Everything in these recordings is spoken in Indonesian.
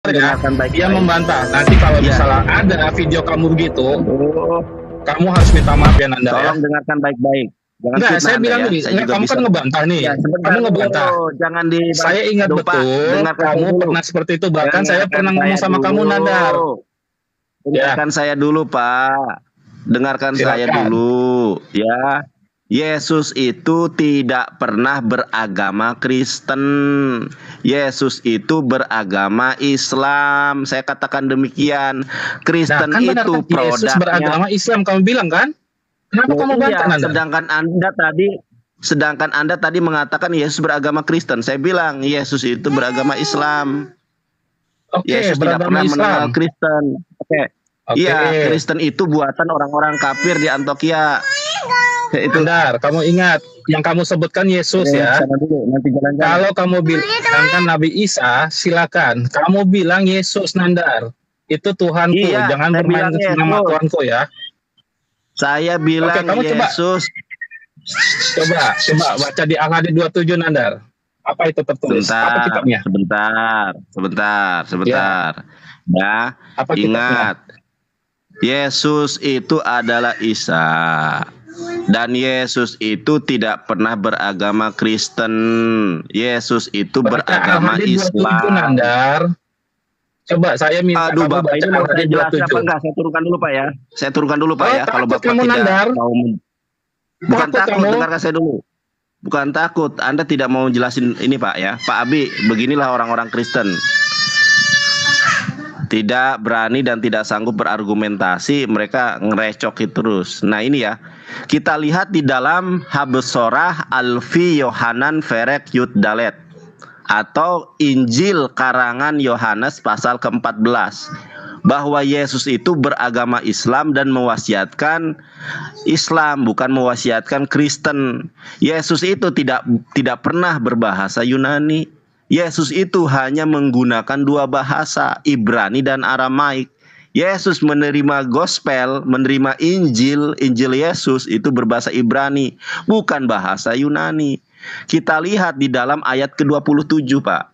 ya, dengarkan dia baik-baik. membantah. Nanti kalau Ya. misalnya ada video kamu begitu, Oh, kamu harus minta maaf ya Nanda ya. tolong dengarkan baik-baik. Jangan Enggak, fitnah saya Anda bilang ya. gini, Saya enggak, juga kamu bisa. kan ngebantah nih. Ya, sebentar Kamu ngebantah. dulu. Jangan di Saya ingat Aduh, Pak, betul dengarkan kamu saya dulu. pernah seperti itu. Bahkan saya Dengarkan pernah saya ngomong sama kamu, dulu. Nandar. Ya, Dengarkan saya dulu, Pak. Dengarkan saya silakan. dulu, ya. Yesus itu tidak pernah beragama Kristen. Yesus itu beragama Islam. Saya katakan demikian. Nah, Kristen kan benar itu kan Yesus produknya. beragama Islam, kamu bilang kan? Kenapa kamu bantah, Iya, Nandar? sedangkan Anda tadi mengatakan Yesus beragama Kristen. Saya bilang Yesus itu beragama Islam. Oke, Yesus tidak beragama pernah mengenal Islam. Kristen. Oke. Oke. Iya, Kristen itu buatan orang-orang kafir di Antioquia. Itu. Nandar, kamu ingat yang kamu sebutkan Yesus ya. Sana dulu, nanti jalan-jalan. Kalau kamu bilang kan Nabi Isa, silakan. Kamu bilang Yesus, Nandar. Itu Tuhanku. Iya, Jangan saya bermain bilang nama Yesus. Tuhanku ya. Saya bilang Oke, kamu Yesus. Coba baca di Al-Hadid 27, Nandar. Apa itu tertulis? Apa kitabnya? Sebentar. Ya, Apa kitabnya? ingat. Yesus itu adalah Isa. Dan Yesus itu tidak pernah beragama Kristen. Yesus itu Baca beragama Al-Hadid 27, Islam. Nandar. Coba saya minta Aduh, kamu Bapak, baca ini mau saya Al-Hadid jelasin apa 27. enggak? Saya turunkan dulu, Pak ya. Saya turunkan dulu, Pak Oh, ya. Kalau takut Bapak kamu, tidak Nandar. mau. Bukan Takut takut, kamu. dengarkan saya dulu. Bukan takut, Anda tidak mau jelasin ini, Pak ya. Pak Abi, beginilah orang-orang Kristen. Tidak berani dan tidak sanggup berargumentasi, mereka ngerecoki terus. Nah ini ya, kita lihat di dalam Habsorah Alfi Yohanan Ferek Yud Dalet, atau Injil karangan Yohanes pasal ke-14, bahwa Yesus itu beragama Islam dan mewasiatkan Islam, bukan mewasiatkan Kristen. Yesus itu tidak pernah berbahasa Yunani. Yesus itu hanya menggunakan dua bahasa, Ibrani dan Aramaik. Yesus menerima gospel, menerima Injil Yesus itu berbahasa Ibrani, bukan bahasa Yunani. Kita lihat di dalam ayat ke-27, Pak.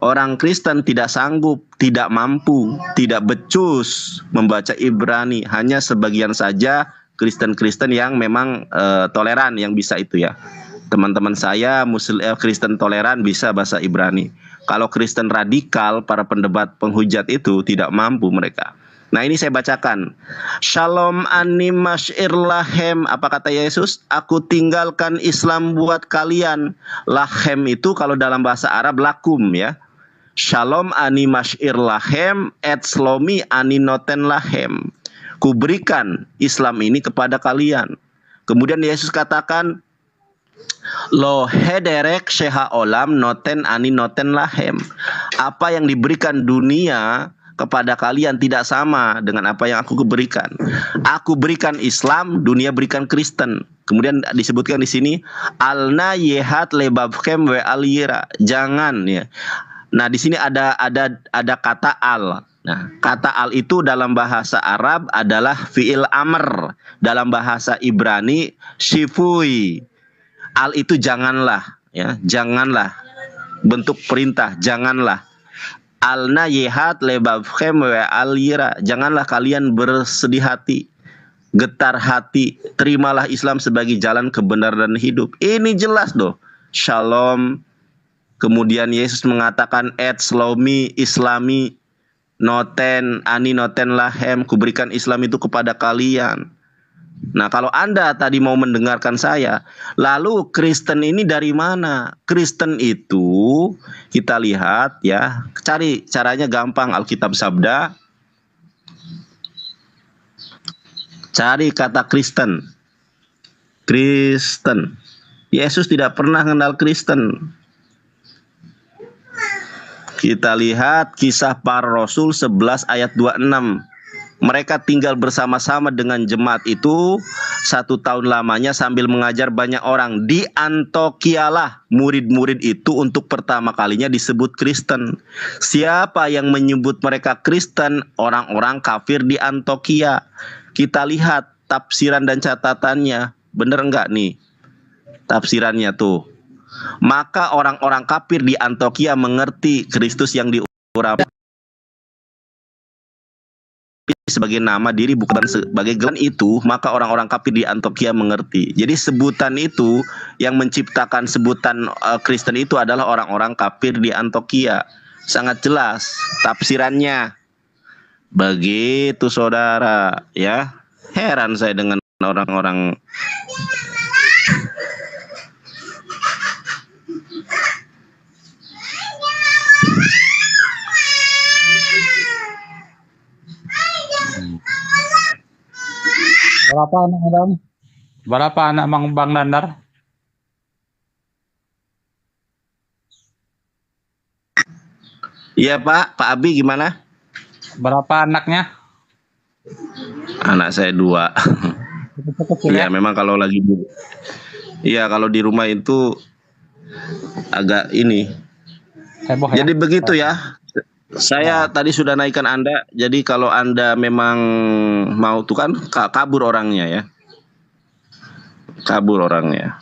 Orang Kristen tidak sanggup, tidak mampu, tidak becus membaca Ibrani. Hanya sebagian saja Kristen-Kristen yang memang toleran yang bisa itu ya. Teman-teman saya Kristen toleran bisa bahasa Ibrani. Kalau Kristen radikal, para pendebat penghujat itu tidak mampu mereka. Nah ini saya bacakan. Shalom ani masyir lahem. Apa kata Yesus? Aku tinggalkan Islam buat kalian. Lahem itu kalau dalam bahasa Arab lakum ya. Shalom ani masyir lahem et slomi ani noten lahem. Kuberikan Islam ini kepada kalian. Kemudian Yesus katakan, lo hederek sheha olam noten ani noten lahem. Apa yang diberikan dunia kepada kalian tidak sama dengan apa yang aku berikan. Aku berikan Islam, dunia berikan Kristen. Kemudian disebutkan di sini alna yehat lebabkem we alira. Jangan ya. Nah di sini ada kata al. Nah, kata al itu dalam bahasa Arab adalah fi'il amr. Dalam bahasa Ibrani shifui. Al itu janganlah, ya, janganlah. Bentuk perintah, janganlah. Alna yehat lebabkem we alira. Janganlah kalian bersedih hati, getar hati. Terimalah Islam sebagai jalan kebenaran dan hidup. Ini jelas doh. Shalom. Kemudian Yesus mengatakan et slomi islami noten ani noten lahem. Kuberikan Islam itu kepada kalian. Nah kalau Anda tadi mau mendengarkan saya, lalu Kristen ini dari mana? Kristen itu kita lihat ya, cari caranya gampang, Alkitab Sabda. Cari kata Kristen. Kristen. Yesus tidak pernah kenal Kristen. Kita lihat Kisah Para Rasul 11 ayat 26. Mereka tinggal bersama-sama dengan jemaat itu 1 tahun lamanya sambil mengajar banyak orang. Di Antioquia lah murid-murid itu untuk pertama kalinya disebut Kristen. Siapa yang menyebut mereka Kristen? Orang-orang kafir di Antioquia. Kita lihat tafsiran dan catatannya. Bener enggak nih tafsirannya tuh? Maka orang-orang kafir di Antioquia mengerti Kristus yang diurapi sebagai nama diri bukan sebagai gelar itu, maka orang-orang kafir di Antioquia mengerti. Jadi sebutan itu yang menciptakan sebutan Kristen itu adalah orang-orang kafir di Antioquia. Sangat jelas tafsirannya. Begitu saudara, ya. Heran saya dengan orang-orang. Berapa anak Adam? Berapa anak Bang Nandar? Iya Pak Abi gimana? Berapa anaknya? Anak saya 2. Kecil Iya ya? memang kalau lagi iya kalau di rumah itu agak ini. Heboh ya? Jadi begitu ya. Saya tadi sudah naikkan Anda. Jadi kalau Anda memang mau tuh kan kabur orangnya ya. Kabur orangnya.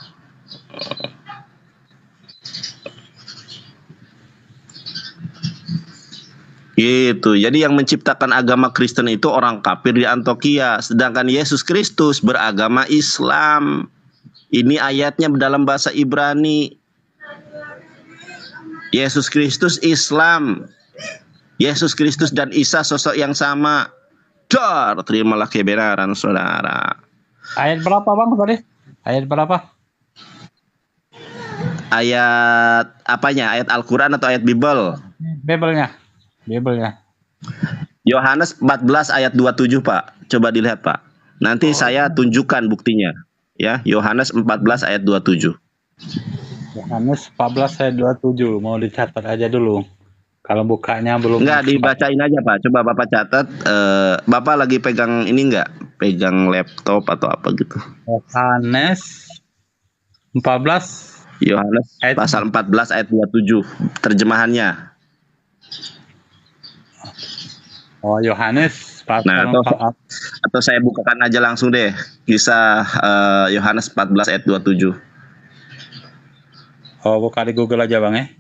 Gitu. Jadi yang menciptakan agama Kristen itu orang kafir di Antioquia, sedangkan Yesus Kristus beragama Islam. Ini ayatnya dalam bahasa Ibrani. Yesus Kristus Islam. Yesus Kristus dan Isa sosok yang sama. Dar, terimalah kebenaran saudara. Ayat berapa Bang tadi? Ayat berapa? Ayat apanya? Ayat Al-Quran atau ayat Bible? Bibelnya. Yohanes 14 ayat 27 Pak. Coba dilihat Pak. Nanti saya tunjukkan buktinya. Ya, Yohanes 14 ayat 27. Yohanes 14 ayat 27. Mau dicatat aja dulu. Kalau bukanya belum. Enggak, dibacain aja Pak. Coba Bapak catat. Bapak lagi pegang ini enggak? Pegang laptop atau apa gitu. Yohanes 14 Yohanes ayat pasal 14 ayat 27. Terjemahannya. Oh, Yohanes Nah, pasal 4. atau saya bukakan aja langsung deh. Kisah Yohanes 14 ayat 27. Oh, buka di Google aja Bang ya.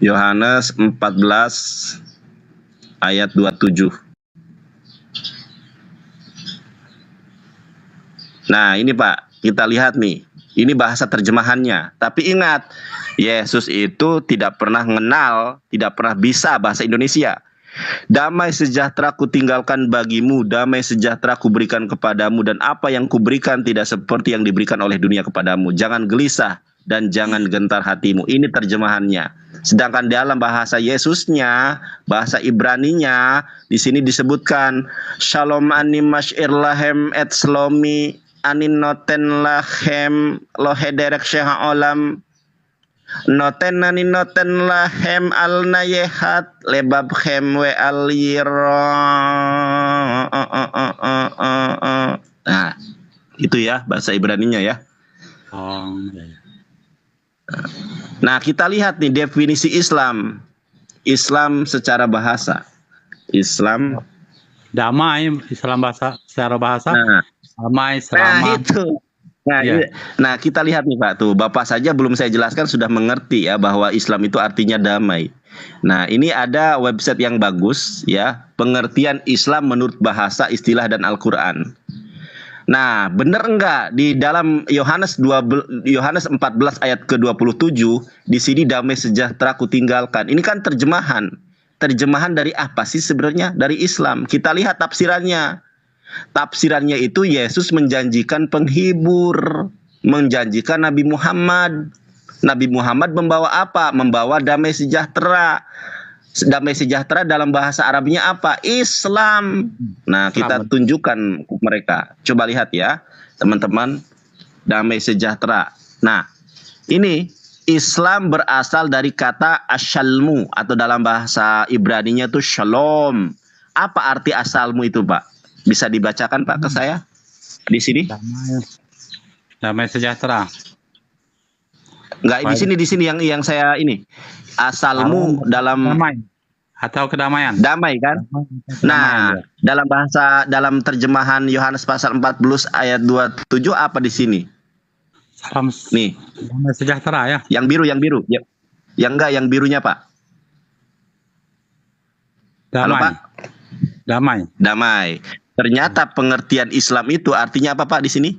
Yohanes 14 ayat 27. Nah, ini Pak, kita lihat nih. Ini bahasa terjemahannya. Tapi ingat, Yesus itu tidak pernah mengenal, tidak pernah bisa bahasa Indonesia. Damai sejahtera kutinggalkan bagimu, damai sejahtera kuberikan kepadamu, dan apa yang kuberikan tidak seperti yang diberikan oleh dunia kepadamu. Jangan gelisah dan jangan gentar hatimu. Ini terjemahannya. Sedangkan dalam bahasa Yesusnya, bahasa Ibraninya, di sini disebutkan Shalom anim mash'ir lahem et slomi anin noten lahem lohederek syeha olam noten nanin noten lahem al nayehat lebab hem we al yiro. Nah, itu ya bahasa Ibraninya ya. Oh. Nah, kita lihat nih definisi Islam. Islam secara bahasa. Islam Damai Islam bahasa secara bahasa. Nah, Damai nah selama. itu. Nah, Iya. nah kita lihat nih Pak tuh. Bapak saja belum saya jelaskan sudah mengerti ya bahwa Islam itu artinya damai. Nah, ini ada website yang bagus ya, pengertian Islam menurut bahasa, istilah dan Al-Qur'an. Nah, benar enggak di dalam Yohanes 14 ayat ke-27 di sini damai sejahtera kutinggalkan. Ini kan terjemahan. Terjemahan dari apa sih sebenarnya? Dari Islam. Kita lihat tafsirannya. Tafsirannya itu Yesus menjanjikan penghibur, menjanjikan Nabi Muhammad. Nabi Muhammad membawa apa? Membawa damai sejahtera. Damai sejahtera dalam bahasa Arabnya apa? Islam. Nah, kita tunjukkan mereka. Coba lihat ya, teman-teman. Damai sejahtera. Nah, ini Islam berasal dari kata asyalmu atau dalam bahasa Ibraninya itu shalom. Apa arti asalmu itu, Pak? Bisa dibacakan Pak ke saya di sini? Damai sejahtera. Enggak, di sini yang saya ini. Asalmu dalam damai atau kedamaian. Damai kan? Nah, dalam terjemahan Yohanes pasal 14 ayat 27 apa di sini? Salam Nih. damai sejahtera ya. Yang biru. Ya. Yang enggak, yang birunya, Pak. Halo, Damai. Pak? Damai. Damai. Ternyata pengertian Islam itu artinya apa, Pak, di sini?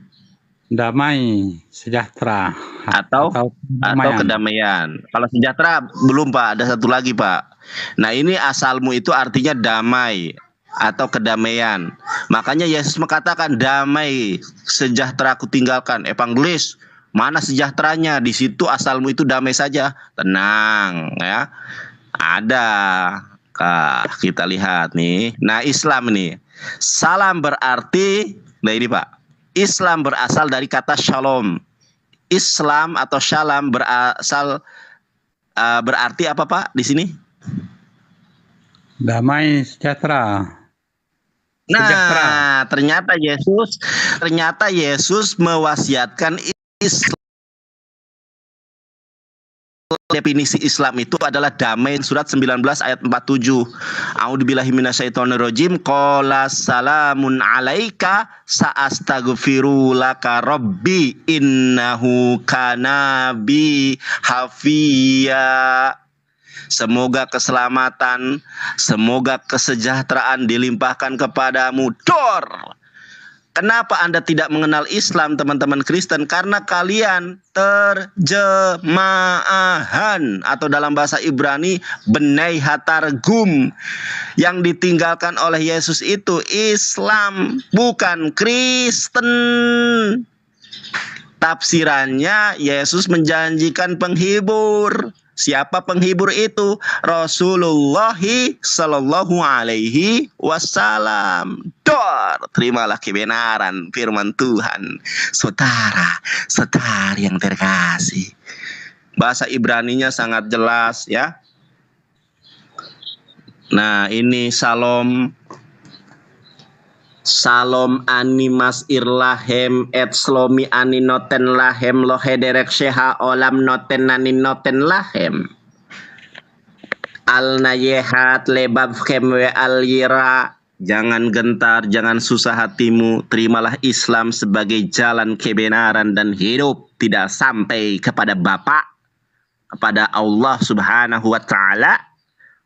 Damai, sejahtera. Atau kedamaian. Kalau sejahtera belum, Pak, ada satu lagi, Pak. Nah, ini asalmu itu artinya damai atau kedamaian. Makanya Yesus mengatakan damai sejahtera aku tinggalkan. Evangelis, mana sejahteranya? Di situ asalmu itu damai saja, tenang ya. Ada. Kita lihat nih. Nah, Islam nih. Salam berarti, nah ini Pak. Islam berasal dari kata shalom. Islam atau shalom berasal berarti apa, Pak, di sini? Damai, sejahtera. Nah, ternyata Yesus mewasiatkan Islam. Definisi Islam itu adalah damai, surat 19 ayat 47. A'udzubillahi minasyaitonirrajim. Qala salamun alaika sa'astaghfiru laka rabbi innahu kana bi hafiya. Semoga keselamatan, semoga kesejahteraan dilimpahkan kepadamu. Dor. Kenapa Anda tidak mengenal Islam, teman-teman Kristen? Karena kalian terjemahan atau dalam bahasa Ibrani benai hatargum. Yang ditinggalkan oleh Yesus itu Islam, bukan Kristen. Tafsirannya Yesus menjanjikan penghibur. Siapa penghibur itu? Rasulullah sallallahu alaihi wasallam. Dor, terimalah kebenaran firman Tuhan. Saudara yang terkasih. Bahasa Ibraninya sangat jelas ya. Nah, ini Salom animas irlahem et slomi ani noten lahem lohederek sheha olam noten nani noten lahem al nayehat lebab khemwe al yira. Jangan gentar, jangan susah hatimu, terimalah Islam sebagai jalan kebenaran dan hidup, tidak sampai kepada Bapa, kepada Allah Subhanahu wa taala,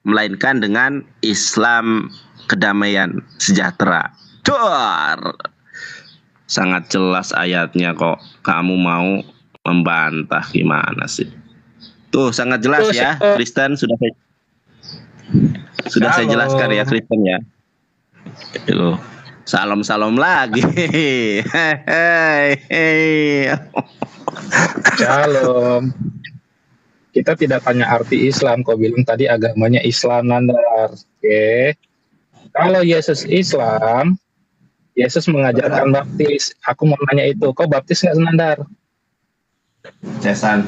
melainkan dengan Islam kedamaian sejahtera. Dor. Sangat jelas ayatnya kok. Kamu mau membantah gimana sih? Tuh sangat jelas ya, Kristen sudah saya jelaskan ya, Kristen ya. Tuh. Salam lagi. Shalom. Kita tidak tanya arti Islam. Kau bilang tadi agamanya Islam, Nandar. Oke. Kalau Yesus Islam, Yesus mengajarkan baptis. Aku mau nanya itu, kau baptis nggak, Nandar? Cesan.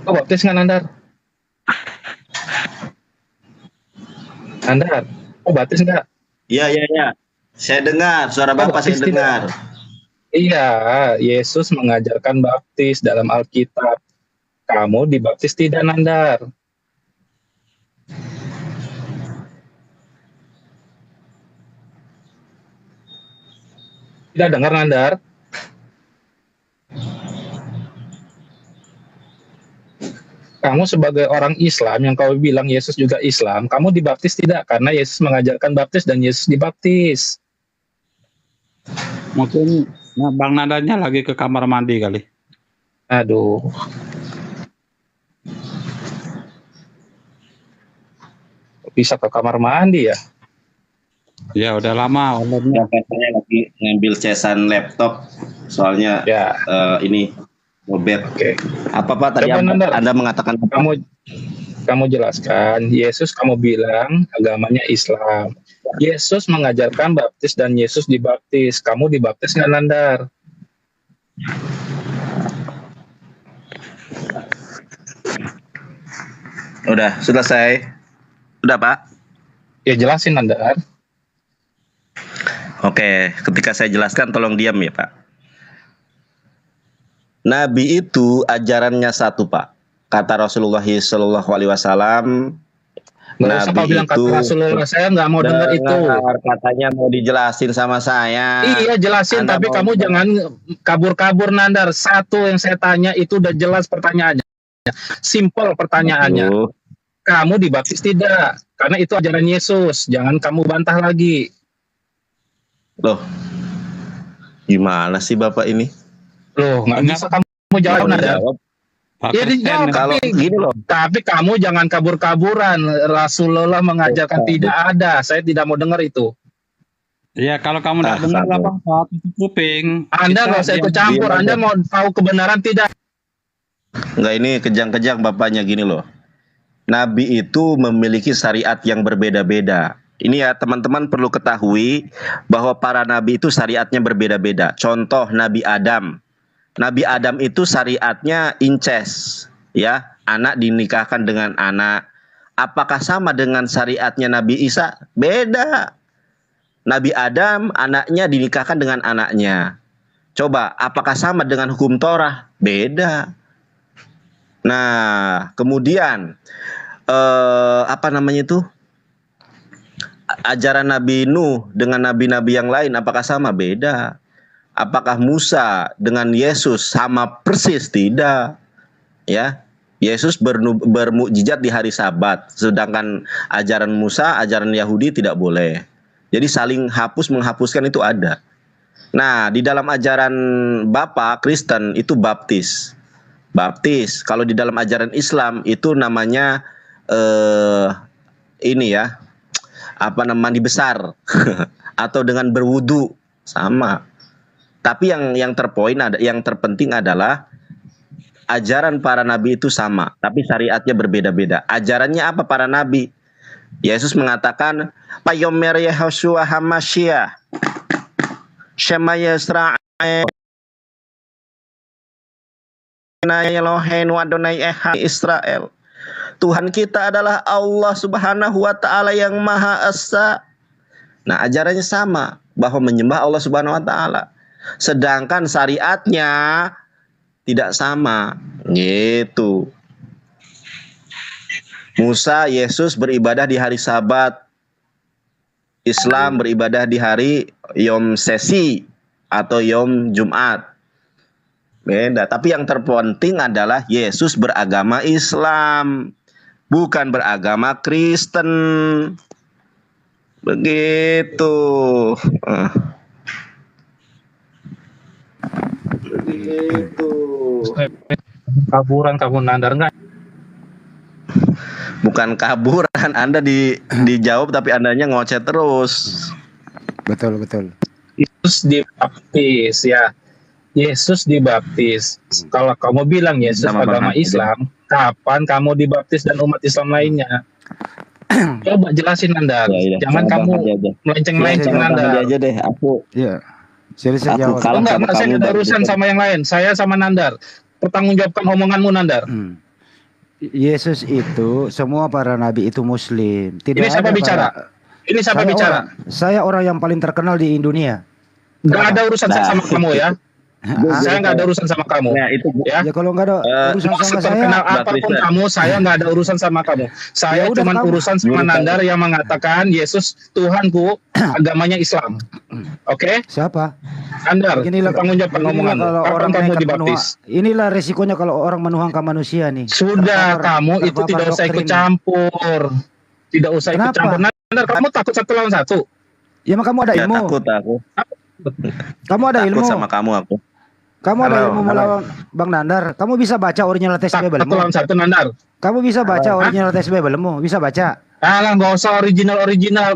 Kau baptis nggak, Nandar? Nandar, kau baptis nggak? Iya. Saya dengar, suara Bapak saya dengar. Iya, Yesus mengajarkan baptis dalam Alkitab. Kamu dibaptis tidak, Nandar? Tidak dengar, Nandar? Kamu sebagai orang Islam yang kau bilang Yesus juga Islam, kamu dibaptis tidak? Karena Yesus mengajarkan baptis dan Yesus dibaptis. Mungkin Bang Nadanya lagi ke kamar mandi kali. Aduh. Bisa ke kamar mandi ya? Ya udah lama online-nya. Saya lagi ngambil cesan laptop, soalnya Ya. ini lobet. Oke. Apa Pak tadi Anda mengatakan apa? Kamu jelaskan, Yesus kamu bilang agamanya Islam. Yesus mengajarkan baptis dan Yesus dibaptis. Kamu dibaptis nggak, Nandar? Udah, selesai. Udah Pak? Ya jelasin, Nandar. Oke, ketika saya jelaskan tolong diam ya Pak. Nabi itu ajarannya satu Pak. Kata Rasulullah SAW. Nggak usah kau bilang kata Rasulullah, saya nggak mau dengar itu. Katanya mau dijelasin sama saya. Iya jelasin, Anda tapi kamu jangan kabur-kabur, Nandar. Satu yang saya tanya itu udah jelas pertanyaannya. Simple pertanyaannya. Kamu dibaptis tidak? Karena itu ajaran Yesus, jangan kamu bantah lagi. Loh, gimana sih Bapak ini? Loh, nggak bisa kamu jawab, Nandar. Jawab. Ya dijawab, Kalau gini loh, tapi kamu jangan kabur-kaburan. Rasulullah mengajarkan tidak ada. Saya tidak mau dengar itu. Ya kalau kamu tidak dengar apa-apa, tutup kuping. Anda nggak usah ikut campur. Anda mau tahu kebenaran tidak? Enggak, ini kejang-kejang bapaknya gini loh. Nabi itu memiliki syariat yang berbeda-beda. Ini ya teman-teman perlu ketahui bahwa para nabi itu syariatnya berbeda-beda. Contoh Nabi Adam. Nabi Adam itu syariatnya incest, ya, anak dinikahkan dengan anak. Apakah sama dengan syariatnya Nabi Isa? Beda. Nabi Adam anaknya dinikahkan dengan anaknya. Coba, apakah sama dengan hukum Torah? Beda. Nah, kemudian apa namanya itu? Ajaran Nabi Nuh dengan nabi-nabi yang lain apakah sama? Beda. Apakah Musa dengan Yesus sama persis? Tidak. Ya. Yesus bermukjizat di hari Sabat, sedangkan ajaran Musa, ajaran Yahudi tidak boleh. Jadi saling menghapuskan itu ada. Nah, di dalam ajaran Bapak Kristen itu baptis. Baptis. Kalau di dalam ajaran Islam itu namanya ini ya, apa namanya, mandi besar atau dengan berwudu, sama. Tapi yang terpenting adalah ajaran para nabi itu sama, tapi syariatnya berbeda-beda. Ajarannya apa para nabi? Yesus mengatakan, "Payomer Yehoshua Hamasyah, Shema Yisrael, Eloheinu Adonai Echad Israel." Tuhan kita adalah Allah Subhanahu wa taala yang Maha Esa. Nah, ajarannya sama, bahwa menyembah Allah Subhanahu wa taala. Sedangkan syariatnya tidak sama, gitu. Musa, Yesus beribadah di hari Sabat. Islam beribadah di hari Yom Sesi atau Yom Jumat. Beda, tapi yang terpenting adalah Yesus beragama Islam, bukan beragama Kristen. Begitu. Begitu. Kaburan kamu, Nandar, enggak? Bukan kaburan, Anda dijawab tapi Andanya ngoceh terus. Betul. Yesus dibaptis, ya. Yesus dibaptis. Kalau kamu bilang Yesus Sama agama Bang Islam, kapan kamu dibaptis dan umat Islam lainnya? Coba jelasin, Nandar. Ya, Jangan kamu melenceng-melenceng, Nandar. aja deh, aku. Iya. Saya Aku jawab. kalah Enggak, sama saya kamu, ada Bang. urusan sama yang lain. Saya sama Nandar. Pertanggungjawabkan omonganmu, Nandar. Yesus itu, semua para nabi itu Muslim. Tidak Ini siapa ada bicara? Ini siapa bicara? Saya orang yang paling terkenal di dunia. Nggak ada urusan Nah. sama kamu ya. Saya nggak ada urusan sama kamu. Nah, itu Ya. Ya kalau nggak ada urusan Mau sama seterkenal saya, apapun Kristen. kamu, saya nggak ada urusan sama kamu. Saya Ya udah, cuma kamu. urusan sama Nandar yang mengatakan Yesus Tuhanku, agamanya Islam. Oke? siapa? Nandar, Beginilah pertanggungjawabkan beginilah omonganmu. kalau Kapan orang kamu nekat dibaptis? inilah resikonya kalau orang menuhankan manusia nih. Sudah, kamu itu terpapar tidak usah ikut doktrin. campur. Tidak usah ikut Kenapa? campur. Nandar, kamu takut satu lawan satu? Ya emang kamu ada Ya, ilmu. takut aku. Kamu ada Takut ilmu. sama kamu aku. Kamu ada Halo, ilmu halo. melawan Bang Nandar. Kamu bisa baca original teks Satu Bible-mu. lawan satu, Nandar. Kamu bisa baca Halo. original teks Bible-mu. Bisa baca. Alah, nggak usah original.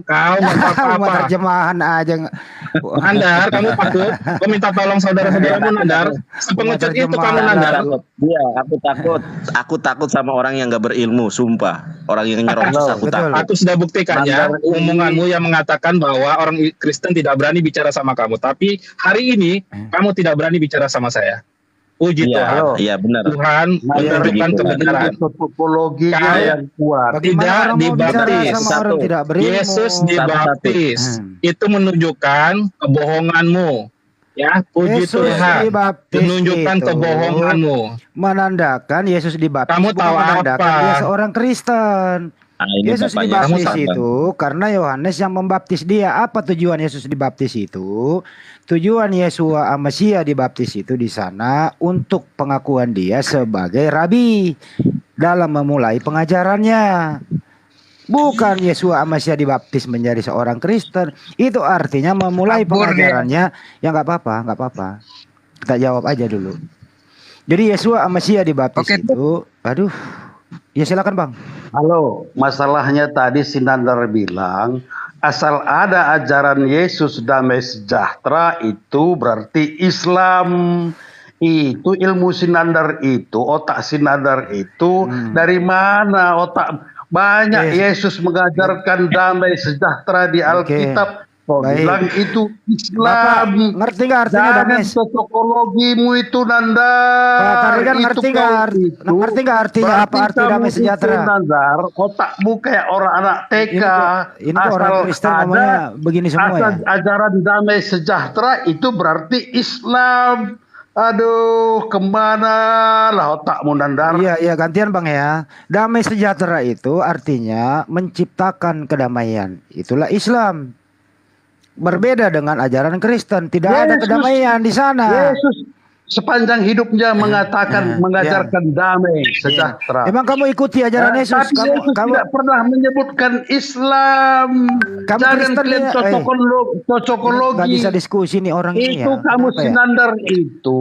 Kau nggak tahu Cuma apa-apa. terjemahan aja. Nandar, kamu takut? Kau minta tolong saudara-saudaramu, Nandar. Sepengecut itu kamu, Nandar. Iya, aku takut. Aku takut sama orang yang nggak berilmu, sumpah. Orang yang nyerocos aku Betul. takut. Aku sudah buktikan ya, omonganmu yang mengatakan bahwa orang Kristen tidak berani bicara sama kamu. Tapi hari ini, kamu tidak berani bicara sama saya. Puji Iya, Tuhan. iya benar. Tuhan menunjukkan begitu. kebenaran. Topologi Kau yang kuat. Bagaimana Tidak orang mau bicara dibaptis. sama orang Satu. tidak berilmu? Yesus dibaptis. Itu menunjukkan kebohonganmu. Ya, puji Yesus Tuhan. dibaptis Menunjukkan itu kebohonganmu. menandakan Yesus dibaptis Kamu bukan tahu menandakan apa? dia seorang Kristen. Nah, ini Yesus bapaknya. dibaptis Kamu sabar. itu karena Yohanes yang membaptis dia. Apa tujuan Yesus dibaptis itu? Tujuan Yesua Amasia dibaptis itu di sana untuk pengakuan dia sebagai rabi dalam memulai pengajarannya. Bukan Yesua Amasya dibaptis menjadi seorang Kristen. Itu artinya memulai Kabur dia. pengajarannya. Ya nggak apa-apa. Kita jawab aja dulu. Jadi Yesua Amasya dibaptis Oke. itu, aduh, ya silakan Bang. Halo, masalahnya tadi si Nandar bilang asal ada ajaran Yesus damai sejahtera itu berarti Islam. Itu ilmu Sinandar itu, otak Sinandar itu dari mana otak banyak Yesus mengajarkan damai sejahtera di Alkitab. Kau Baik. bilang itu Bapak Islam. ngerti nggak artinya Jangan damai? cocokologimu itu Pak Nandar. Tarigan Itu ngerti kau nggak? itu. Ngerti nggak artinya apa Berarti arti kamu damai itu, sejahtera? Nandar, otakmu kayak orang anak TK. Ini kok orang Kristen ngomongnya begini semua ya? asal ajaran damai sejahtera itu berarti Islam. Aduh, kemana lah otakmu Nandar? Iya gantian Bang ya. Damai sejahtera itu artinya menciptakan kedamaian. Itulah Islam. Berbeda dengan ajaran Kristen, tidak ada Yesus- kedamaian di sana. Yesus sepanjang hidupnya mengajarkan damai sejahtera. Emang kamu ikuti ajaran Yesus? Tapi Yesus tidak pernah menyebutkan Islam. Kamu Jangan Kristen kalian ya? cocokologi. Nggak bisa diskusi nih orang ini Itu ya. kamu Kenapa ya? Sinandar itu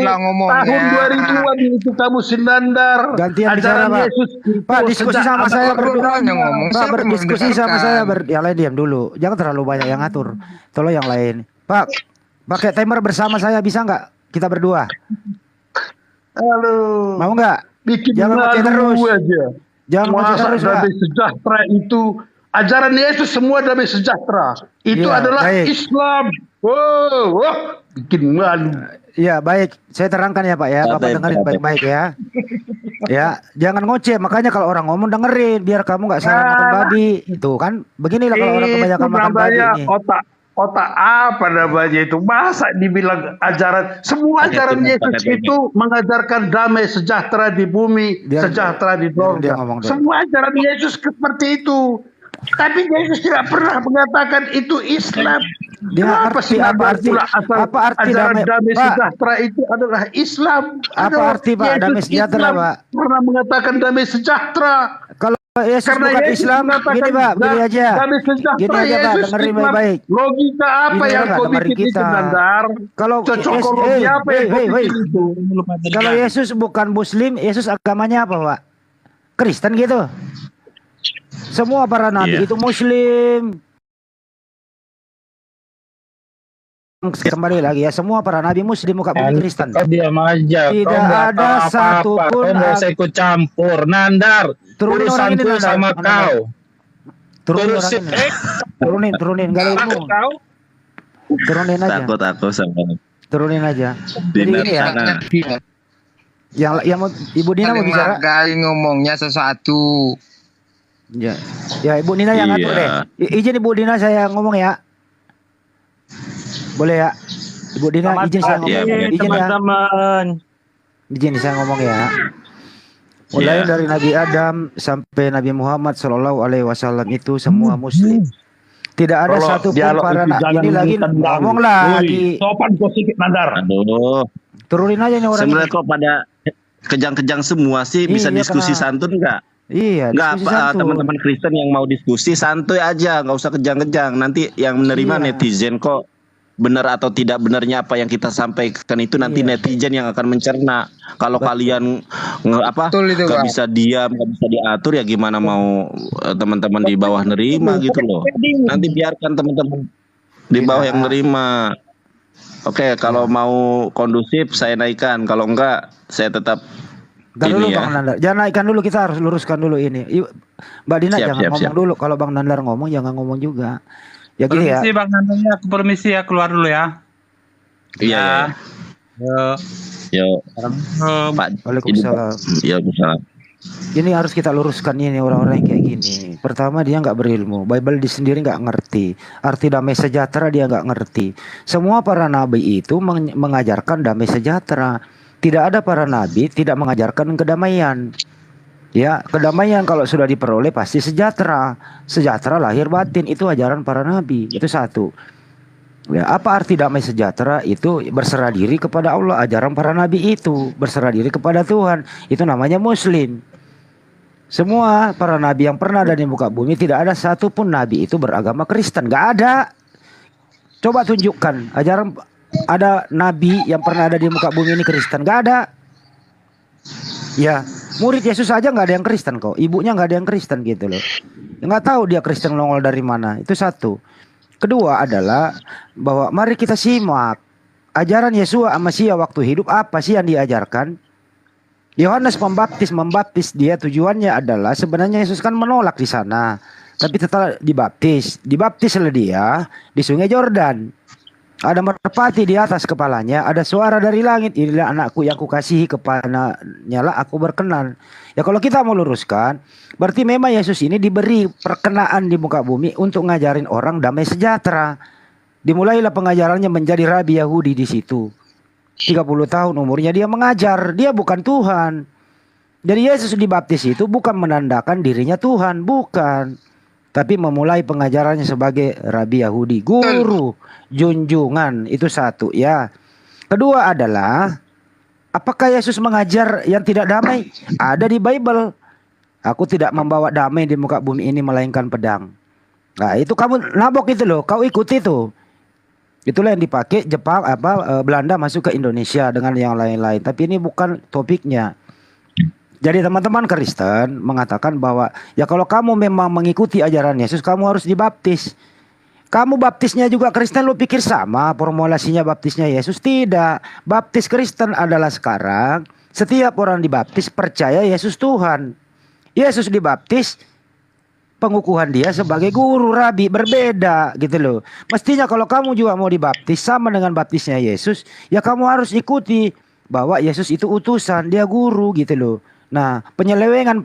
tahun 2000-an itu kamu Sinandar. Gantian bicara, Ajaran Pak. Yesus itu Pak, diskusi sejak sama abad saya pertama. Pak, berdiskusi sama saya yang lain diam dulu. Jangan terlalu banyak yang ngatur. Tolong yang lain. Pak, pakai timer bersama saya bisa nggak? Kita berdua. Halo. Mau nggak? Bikin Jangan ngoceh terus. malu aja. Jangan ngoceh Masa terus, Pak. damai sejahtera itu ajaran Yesus semua damai sejahtera. Itu Iya, adalah baik. Islam. Wow, bikin malu. Iya baik, saya terangkan ya Pak ya, Bapak dengerin baik-baik ya. Ya, jangan ngoceh. Makanya kalau orang ngomong dengerin, biar kamu nggak salah makan babi. Itu kan, beginilah kalau orang kebanyakan makan babi namanya nih. otak apa namanya itu? Masa dibilang ajaran? Semua Pakai ajaran timur, Yesus pakai timur. itu mengajarkan damai sejahtera di bumi, sejahtera di dia surga. ngomong dulu. Semua ajaran Yesus seperti itu. Tapi Yesus tidak pernah mengatakan itu Islam. Dia Kenapa arti- sih apa Nandar arti- pula asal apa arti ajaran damai- damai Pak? sejahtera itu adalah Islam? Apa Aduh, arti, Pak, Yesus damai sejahtera, Islam Pak? pernah mengatakan damai sejahtera. Kalau Yesus Karena bukan Yesus Islam, mengatakan gini Pak, begini aja. damai sejahtera Gini aja Pak, Yesus dengerin Islam. baik-baik. Logika apa Ini yang orang kau nggak dengerin bikin itu kita. Nandar? Kalau Cocokologi apa yang kau bikin itu? Kalau Yesus bukan Muslim, Yesus agamanya apa Pak? Kristen gitu. Semua para nabi Iya. itu Muslim. Kembali lagi ya, semua para nabi Muslim bukan Kristen. Kau diam aja. Tidak Kau nggak ada tahu apa-apa. satupun Kau nggak usah ikut campur. Nandar, Turunin orang ini, urusanku Nandar. sama Nandar. kau. Turunin orang Turusin. ini. Turunin, gak ada ilmu. Turunin aja, Takut aku sama turunin aja. Jadi Dinar ini ya, sana. yang mau Ibu Nina mau bicara. kali ngomongnya sesuatu. Ya, ya Ibu Nina yang ngatur deh. Iya. Izin Ibu Nina saya ngomong ya. Boleh ya? Ibu Dina izin saya ngomong. Iya, Izin ya. Izin saya ngomong ya. Mulai Iya. dari Nabi Adam sampai Nabi Muhammad Shallallahu Alaihi Wasallam itu semua Muslim. Tidak ada Kalau satu pun dialog para itu jangan ini lagi tendang. ngomong Woi, lagi. sopan kau sedikit Nandar. Aduh, Turunin aja nih orang sebenarnya ini. kok pada kejang-kejang semua sih, bisa Iya, diskusi karena- santun nggak? Iya, Nggak diskusi apa, santun. teman-teman Kristen yang mau diskusi santuy aja, nggak usah kejang-kejang. Nanti yang menerima Iya. netizen kok benar atau tidak benarnya apa yang kita sampaikan itu nanti Iya. netizen yang akan mencerna. Kalau Betul. kalian Betul itu, nggak Pak. bisa diam, nggak bisa diatur, ya gimana mau teman-teman di bawah nerima gitu loh. Nanti biarkan teman-teman di bawah yang nerima. Oke, kalau mau kondusif saya naikkan, kalau enggak saya tetap Ntar dulu ini ya. Bang Nandar. Jangan naikkan dulu, kita harus luruskan dulu ini. Mbak Dina Siap, jangan siap, ngomong siap. dulu. Kalau Bang Nandar ngomong jangan ngomong juga. Ya gini ya. Permisi Bang Nandanya, aku permisi ya, keluar dulu ya. Iya, Yo. yo, Assalamualaikum. Pak. Waalaikumsalam. Ya, Waalaikumsalam. Ini harus kita luruskan ini orang-orang yang kayak gini. Pertama dia nggak berilmu, Bible di sendiri nggak ngerti, arti damai sejahtera dia nggak ngerti. Semua para nabi itu mengajarkan damai sejahtera. Tidak ada para nabi tidak mengajarkan kedamaian. Ya, kedamaian kalau sudah diperoleh pasti sejahtera. Sejahtera lahir batin itu ajaran para nabi. Itu satu. Ya, apa arti damai sejahtera? Itu berserah diri kepada Allah. Ajaran para nabi itu berserah diri kepada Tuhan. Itu namanya Muslim. Semua para nabi yang pernah ada di muka bumi, tidak ada satupun nabi itu beragama Kristen. Gak ada. Coba tunjukkan ajaran ada nabi yang pernah ada di muka bumi ini Kristen. Gak ada. Ya, murid Yesus aja nggak ada yang Kristen kok. Ibunya nggak ada yang Kristen gitu loh. Nggak tahu dia Kristen nongol dari mana. Itu satu. Kedua adalah bahwa mari kita simak ajaran Yesua Masia waktu hidup, apa sih yang diajarkan? Yohanes Pembaptis membaptis dia, tujuannya adalah sebenarnya Yesus kan menolak di sana, tapi tetap dibaptis. Dibaptis oleh dia di Sungai Yordan. Ada merpati di atas kepalanya, ada suara dari langit, inilah anakku yang kukasihi, kepadanya lah aku berkenan. Ya kalau kita mau luruskan, berarti memang Yesus ini diberi perkenaan di muka bumi untuk ngajarin orang damai sejahtera. Dimulailah pengajarannya menjadi rabi Yahudi di situ. 30 tahun umurnya dia mengajar, dia bukan Tuhan. Jadi Yesus dibaptis itu bukan menandakan dirinya Tuhan, bukan. Tapi memulai pengajarannya sebagai rabi Yahudi, guru, junjungan, itu satu ya. Kedua adalah, apakah Yesus mengajar yang tidak damai? Ada di Bible. Aku tidak membawa damai di muka bumi ini melainkan pedang. Nah itu kamu nabok itu loh, kau ikuti itu. Itulah yang dipakai Jepang Belanda masuk ke Indonesia dengan yang lain-lain. Tapi ini bukan topiknya. Jadi teman-teman Kristen mengatakan bahwa ya kalau kamu memang mengikuti ajaran Yesus, kamu harus dibaptis. Kamu baptisnya juga Kristen, lu pikir sama formulasinya baptisnya Yesus? Tidak. Baptis Kristen adalah sekarang setiap orang dibaptis percaya Yesus Tuhan. Yesus dibaptis, pengukuhan dia sebagai guru, rabi, berbeda gitu loh. Mestinya kalau kamu juga mau dibaptis sama dengan baptisnya Yesus, ya kamu harus ikuti bahwa Yesus itu utusan, dia guru gitu loh. Nah, penyelewengan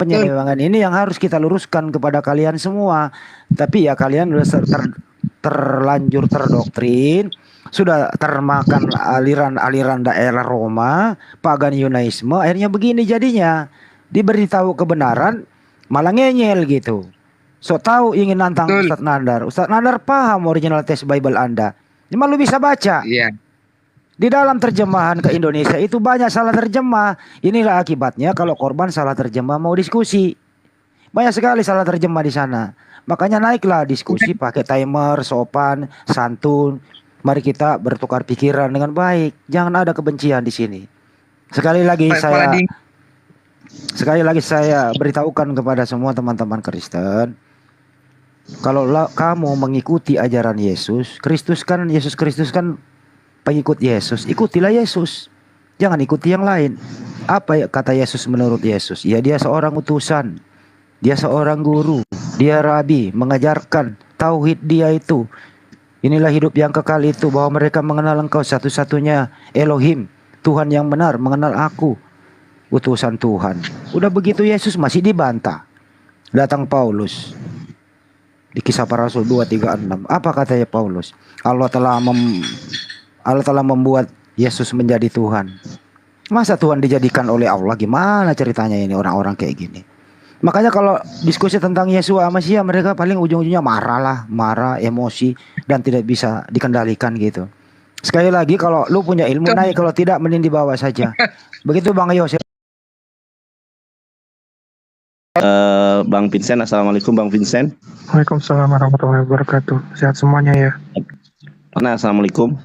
ini yang harus kita luruskan kepada kalian semua. Tapi ya kalian sudah terlanjur terdoktrin, sudah termakan aliran-aliran daerah Roma, pagan Yunaisme, akhirnya begini jadinya. Diberitahu kebenaran malah ngeyel gitu. So tahu ingin nantang Ustadz Nandar. Ustadz Nandar paham original text Bible Anda. Cuma lu bisa baca. Iya. Di dalam terjemahan ke Indonesia itu banyak salah terjemah. Inilah akibatnya kalau korban salah terjemah mau diskusi. Banyak sekali salah terjemah di sana. Makanya naiklah diskusi pakai timer, sopan, santun. Mari kita bertukar pikiran dengan baik. Jangan ada kebencian di sini. Sekali lagi saya beritahukan kepada semua teman-teman Kristen. Kalau kamu mengikuti ajaran Yesus Kristus kan pengikut Yesus, ikutilah Yesus. Jangan ikuti yang lain. Apa ya kata Yesus menurut Yesus? Ya dia seorang utusan. Dia seorang guru. Dia rabi, mengajarkan tauhid dia itu. Inilah hidup yang kekal itu, bahwa mereka mengenal Engkau satu-satunya Elohim, Tuhan yang benar, mengenal aku, utusan Tuhan. Udah begitu Yesus masih dibantah. Datang Paulus. Di Kisah Para Rasul 2:36. Apa katanya Paulus? Allah telah membuat Yesus menjadi Tuhan. Masa Tuhan dijadikan oleh Allah? Gimana ceritanya ini orang-orang kayak gini? Makanya kalau diskusi tentang Yesua Masia, mereka paling ujung-ujungnya marah, emosi, dan tidak bisa dikendalikan gitu. Sekali lagi, kalau lu punya ilmu naik, kalau tidak mending dibawa saja. Begitu Bang Yos. Bang Vincent, assalamualaikum Bang Vincent. Waalaikumsalam warahmatullahi wabarakatuh. Sehat semuanya ya. Assalamualaikum.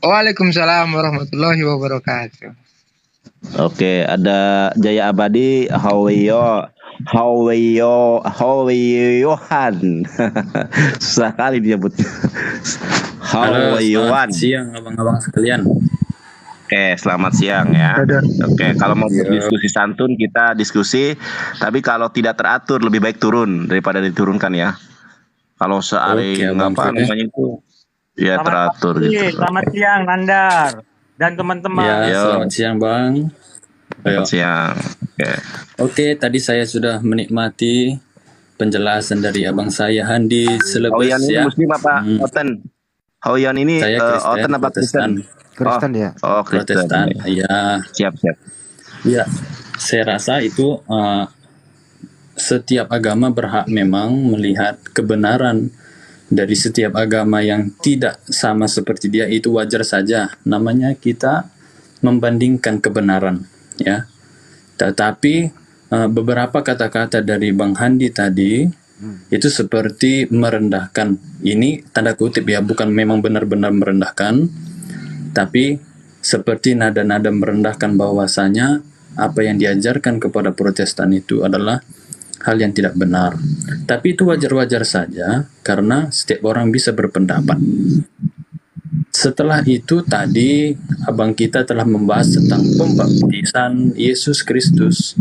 Waalaikumsalam warahmatullahi wabarakatuh. Oke, ada Jaya Abadi, Yohan. Susah kali disebutnya. Yohan. Siang abang-abang sekalian. Oke, selamat siang ya. Oke, kalau mau diskusi santun kita diskusi, tapi kalau tidak teratur lebih baik turun daripada diturunkan ya. Kalau namanya itu ya teratur gitu. Selamat siang Nandar dan teman-teman. Ya, selamat siang Bang. Selamat siang. Oke, tadi saya sudah menikmati penjelasan dari abang saya Handi selebas ya. Muslim apa Oten? Hoyan ini Oten apa Kristen? Kristen ya. Oh, Protestan. Ya. Siap. Ya, saya rasa itu setiap agama berhak memang melihat kebenaran dari setiap agama yang tidak sama seperti dia, itu wajar saja. Namanya kita membandingkan kebenaran, ya. Tetapi beberapa kata-kata dari Bang Handi tadi itu seperti merendahkan. Ini tanda kutip ya, bukan memang benar-benar merendahkan, tapi seperti nada-nada merendahkan bahwasanya apa yang diajarkan kepada Protestan itu adalah hal yang tidak benar. Tapi itu wajar-wajar saja karena setiap orang bisa berpendapat. Setelah itu tadi abang kita telah membahas tentang pembaptisan Yesus Kristus.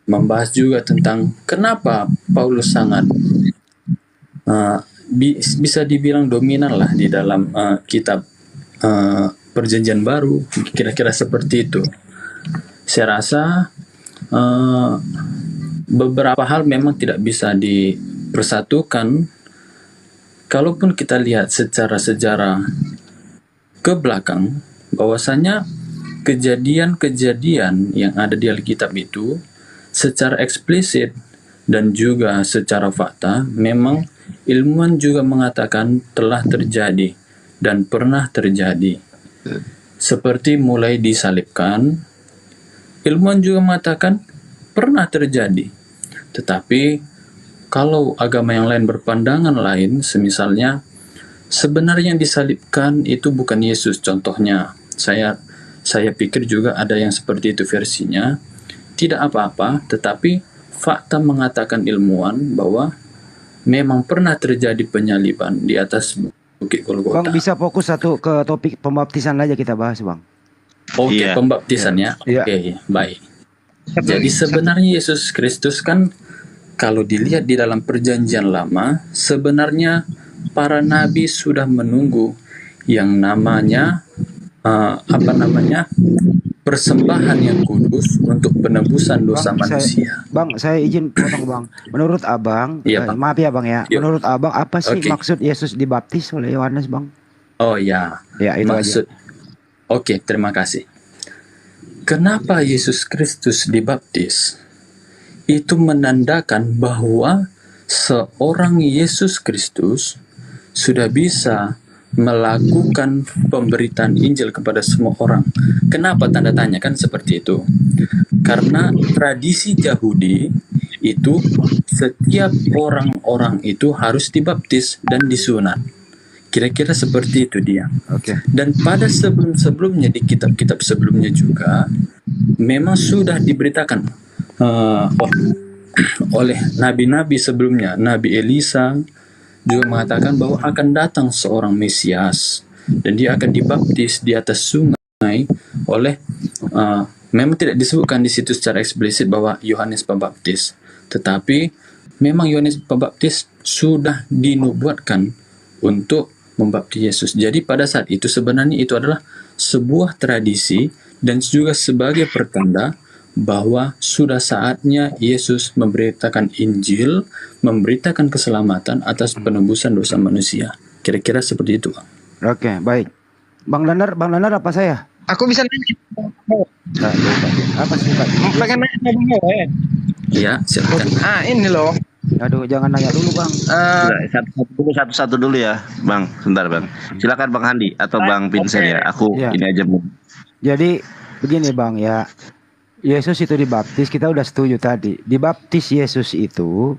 Membahas juga tentang kenapa Paulus sangat bisa dibilang dominan lah di dalam kitab Perjanjian Baru, kira-kira seperti itu. Saya rasa beberapa hal memang tidak bisa dipersatukan. Kalaupun kita lihat secara sejarah ke belakang, bahwasanya kejadian-kejadian yang ada di Alkitab itu secara eksplisit dan juga secara fakta memang ilmuwan juga mengatakan telah terjadi dan pernah terjadi. Seperti mulai disalibkan, ilmuwan juga mengatakan pernah terjadi. Tetapi kalau agama yang lain berpandangan lain, semisalnya sebenarnya yang disalibkan itu bukan Yesus. Contohnya, saya pikir juga ada yang seperti itu versinya. Tidak apa-apa, tetapi fakta mengatakan ilmuwan bahwa memang pernah terjadi penyaliban di atas Bukit Golgota. Bang, bisa fokus satu ke topik pembaptisan aja kita bahas, Bang. Oke, pembaptisan ya. Oke, baik. Jadi sebenarnya Yesus Kristus kan kalau dilihat di dalam Perjanjian Lama, sebenarnya para nabi sudah menunggu yang namanya persembahan yang kudus untuk penebusan dosa manusia. Bang, saya izin potong, Bang. Menurut Abang, maaf ya, Bang ya. Yuk. Menurut Abang apa sih maksud Yesus dibaptis oleh Yohanes, Bang? Oh ya, itu maksud. Oke, terima kasih. Kenapa Yesus Kristus dibaptis? Itu menandakan bahwa seorang Yesus Kristus sudah bisa melakukan pemberitaan Injil kepada semua orang. Kenapa tanda tanya kan seperti itu? Karena tradisi Yahudi itu setiap orang-orang itu harus dibaptis dan disunat. Kira-kira seperti itu dia. Dan pada sebelum-sebelumnya di kitab-kitab sebelumnya juga memang sudah diberitakan oleh nabi-nabi sebelumnya. Nabi Elisa juga mengatakan bahwa akan datang seorang Mesias dan dia akan dibaptis di atas sungai oleh memang tidak disebutkan di situ secara eksplisit bahwa Yohanes Pembaptis, tetapi memang Yohanes Pembaptis sudah dinubuatkan untuk membaptis Yesus. Jadi pada saat itu sebenarnya itu adalah sebuah tradisi dan juga sebagai pertanda bahwa sudah saatnya Yesus memberitakan Injil, memberitakan keselamatan atas penebusan dosa manusia. Kira-kira seperti itu, Bang. Oke, baik. Bang Danar apa saya? Aku bisa nanya. Apa sih, Pak? Pengen nanya dulu ya. Iya, silakan. Ini loh. Aduh, jangan nanya dulu, Bang. Satu-satu dulu ya, Bang. Sebentar, Bang. Silakan Bang Handi atau Bang Vincent ya. Aku ini aja, Bang. Jadi begini, Bang ya. Yesus itu dibaptis, kita udah setuju tadi. Dibaptis Yesus itu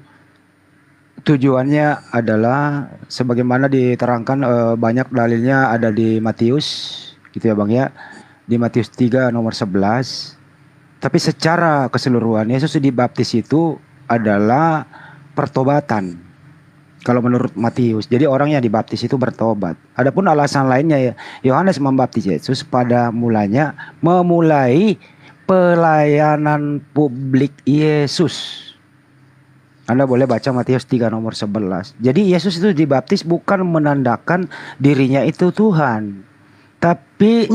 tujuannya adalah sebagaimana diterangkan banyak dalilnya ada di Matius gitu ya, Bang ya. Di Matius 3 nomor 11. Tapi secara keseluruhan Yesus dibaptis itu adalah pertobatan. Kalau menurut Matius. Jadi orang yang dibaptis itu bertobat. Adapun alasan lainnya ya, Yohanes membaptis Yesus pada mulanya memulai pelayanan publik Yesus. Anda boleh baca Matius 3 nomor 11. Jadi Yesus itu dibaptis bukan menandakan dirinya itu Tuhan, tapi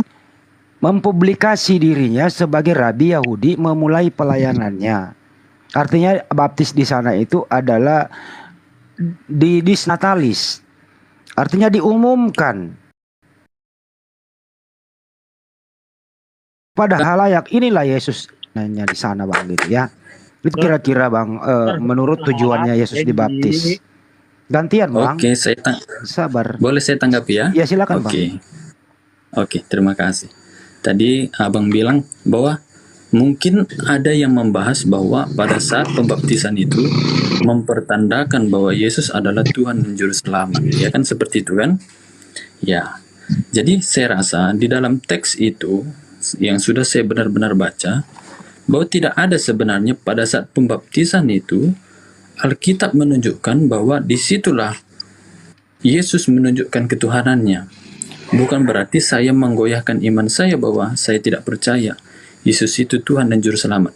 mempublikasi dirinya sebagai rabi Yahudi memulai pelayanannya. Artinya baptis di sana itu adalah disnatalis. Artinya diumumkan pada halayak. Inilah Yesus nanya di sana, Bang, gitu ya. Itu kira-kira, Bang, menurut tujuannya Yesus dibaptis. Gantian, Bang. Oke, sabar. Boleh saya tanggapi ya? Ya, silakan, Bang. Oke, terima kasih. Tadi Abang bilang bahwa mungkin ada yang membahas bahwa pada saat pembaptisan itu mempertandakan bahwa Yesus adalah Tuhan dan Juru Selamat. Ya kan seperti itu kan? Ya. Jadi saya rasa di dalam teks itu yang sudah saya benar-benar baca, bahwa tidak ada sebenarnya pada saat pembaptisan itu Alkitab menunjukkan bahwa disitulah Yesus menunjukkan ketuhanannya. Bukan berarti saya menggoyahkan iman saya bahwa saya tidak percaya Yesus itu Tuhan dan Juru Selamat.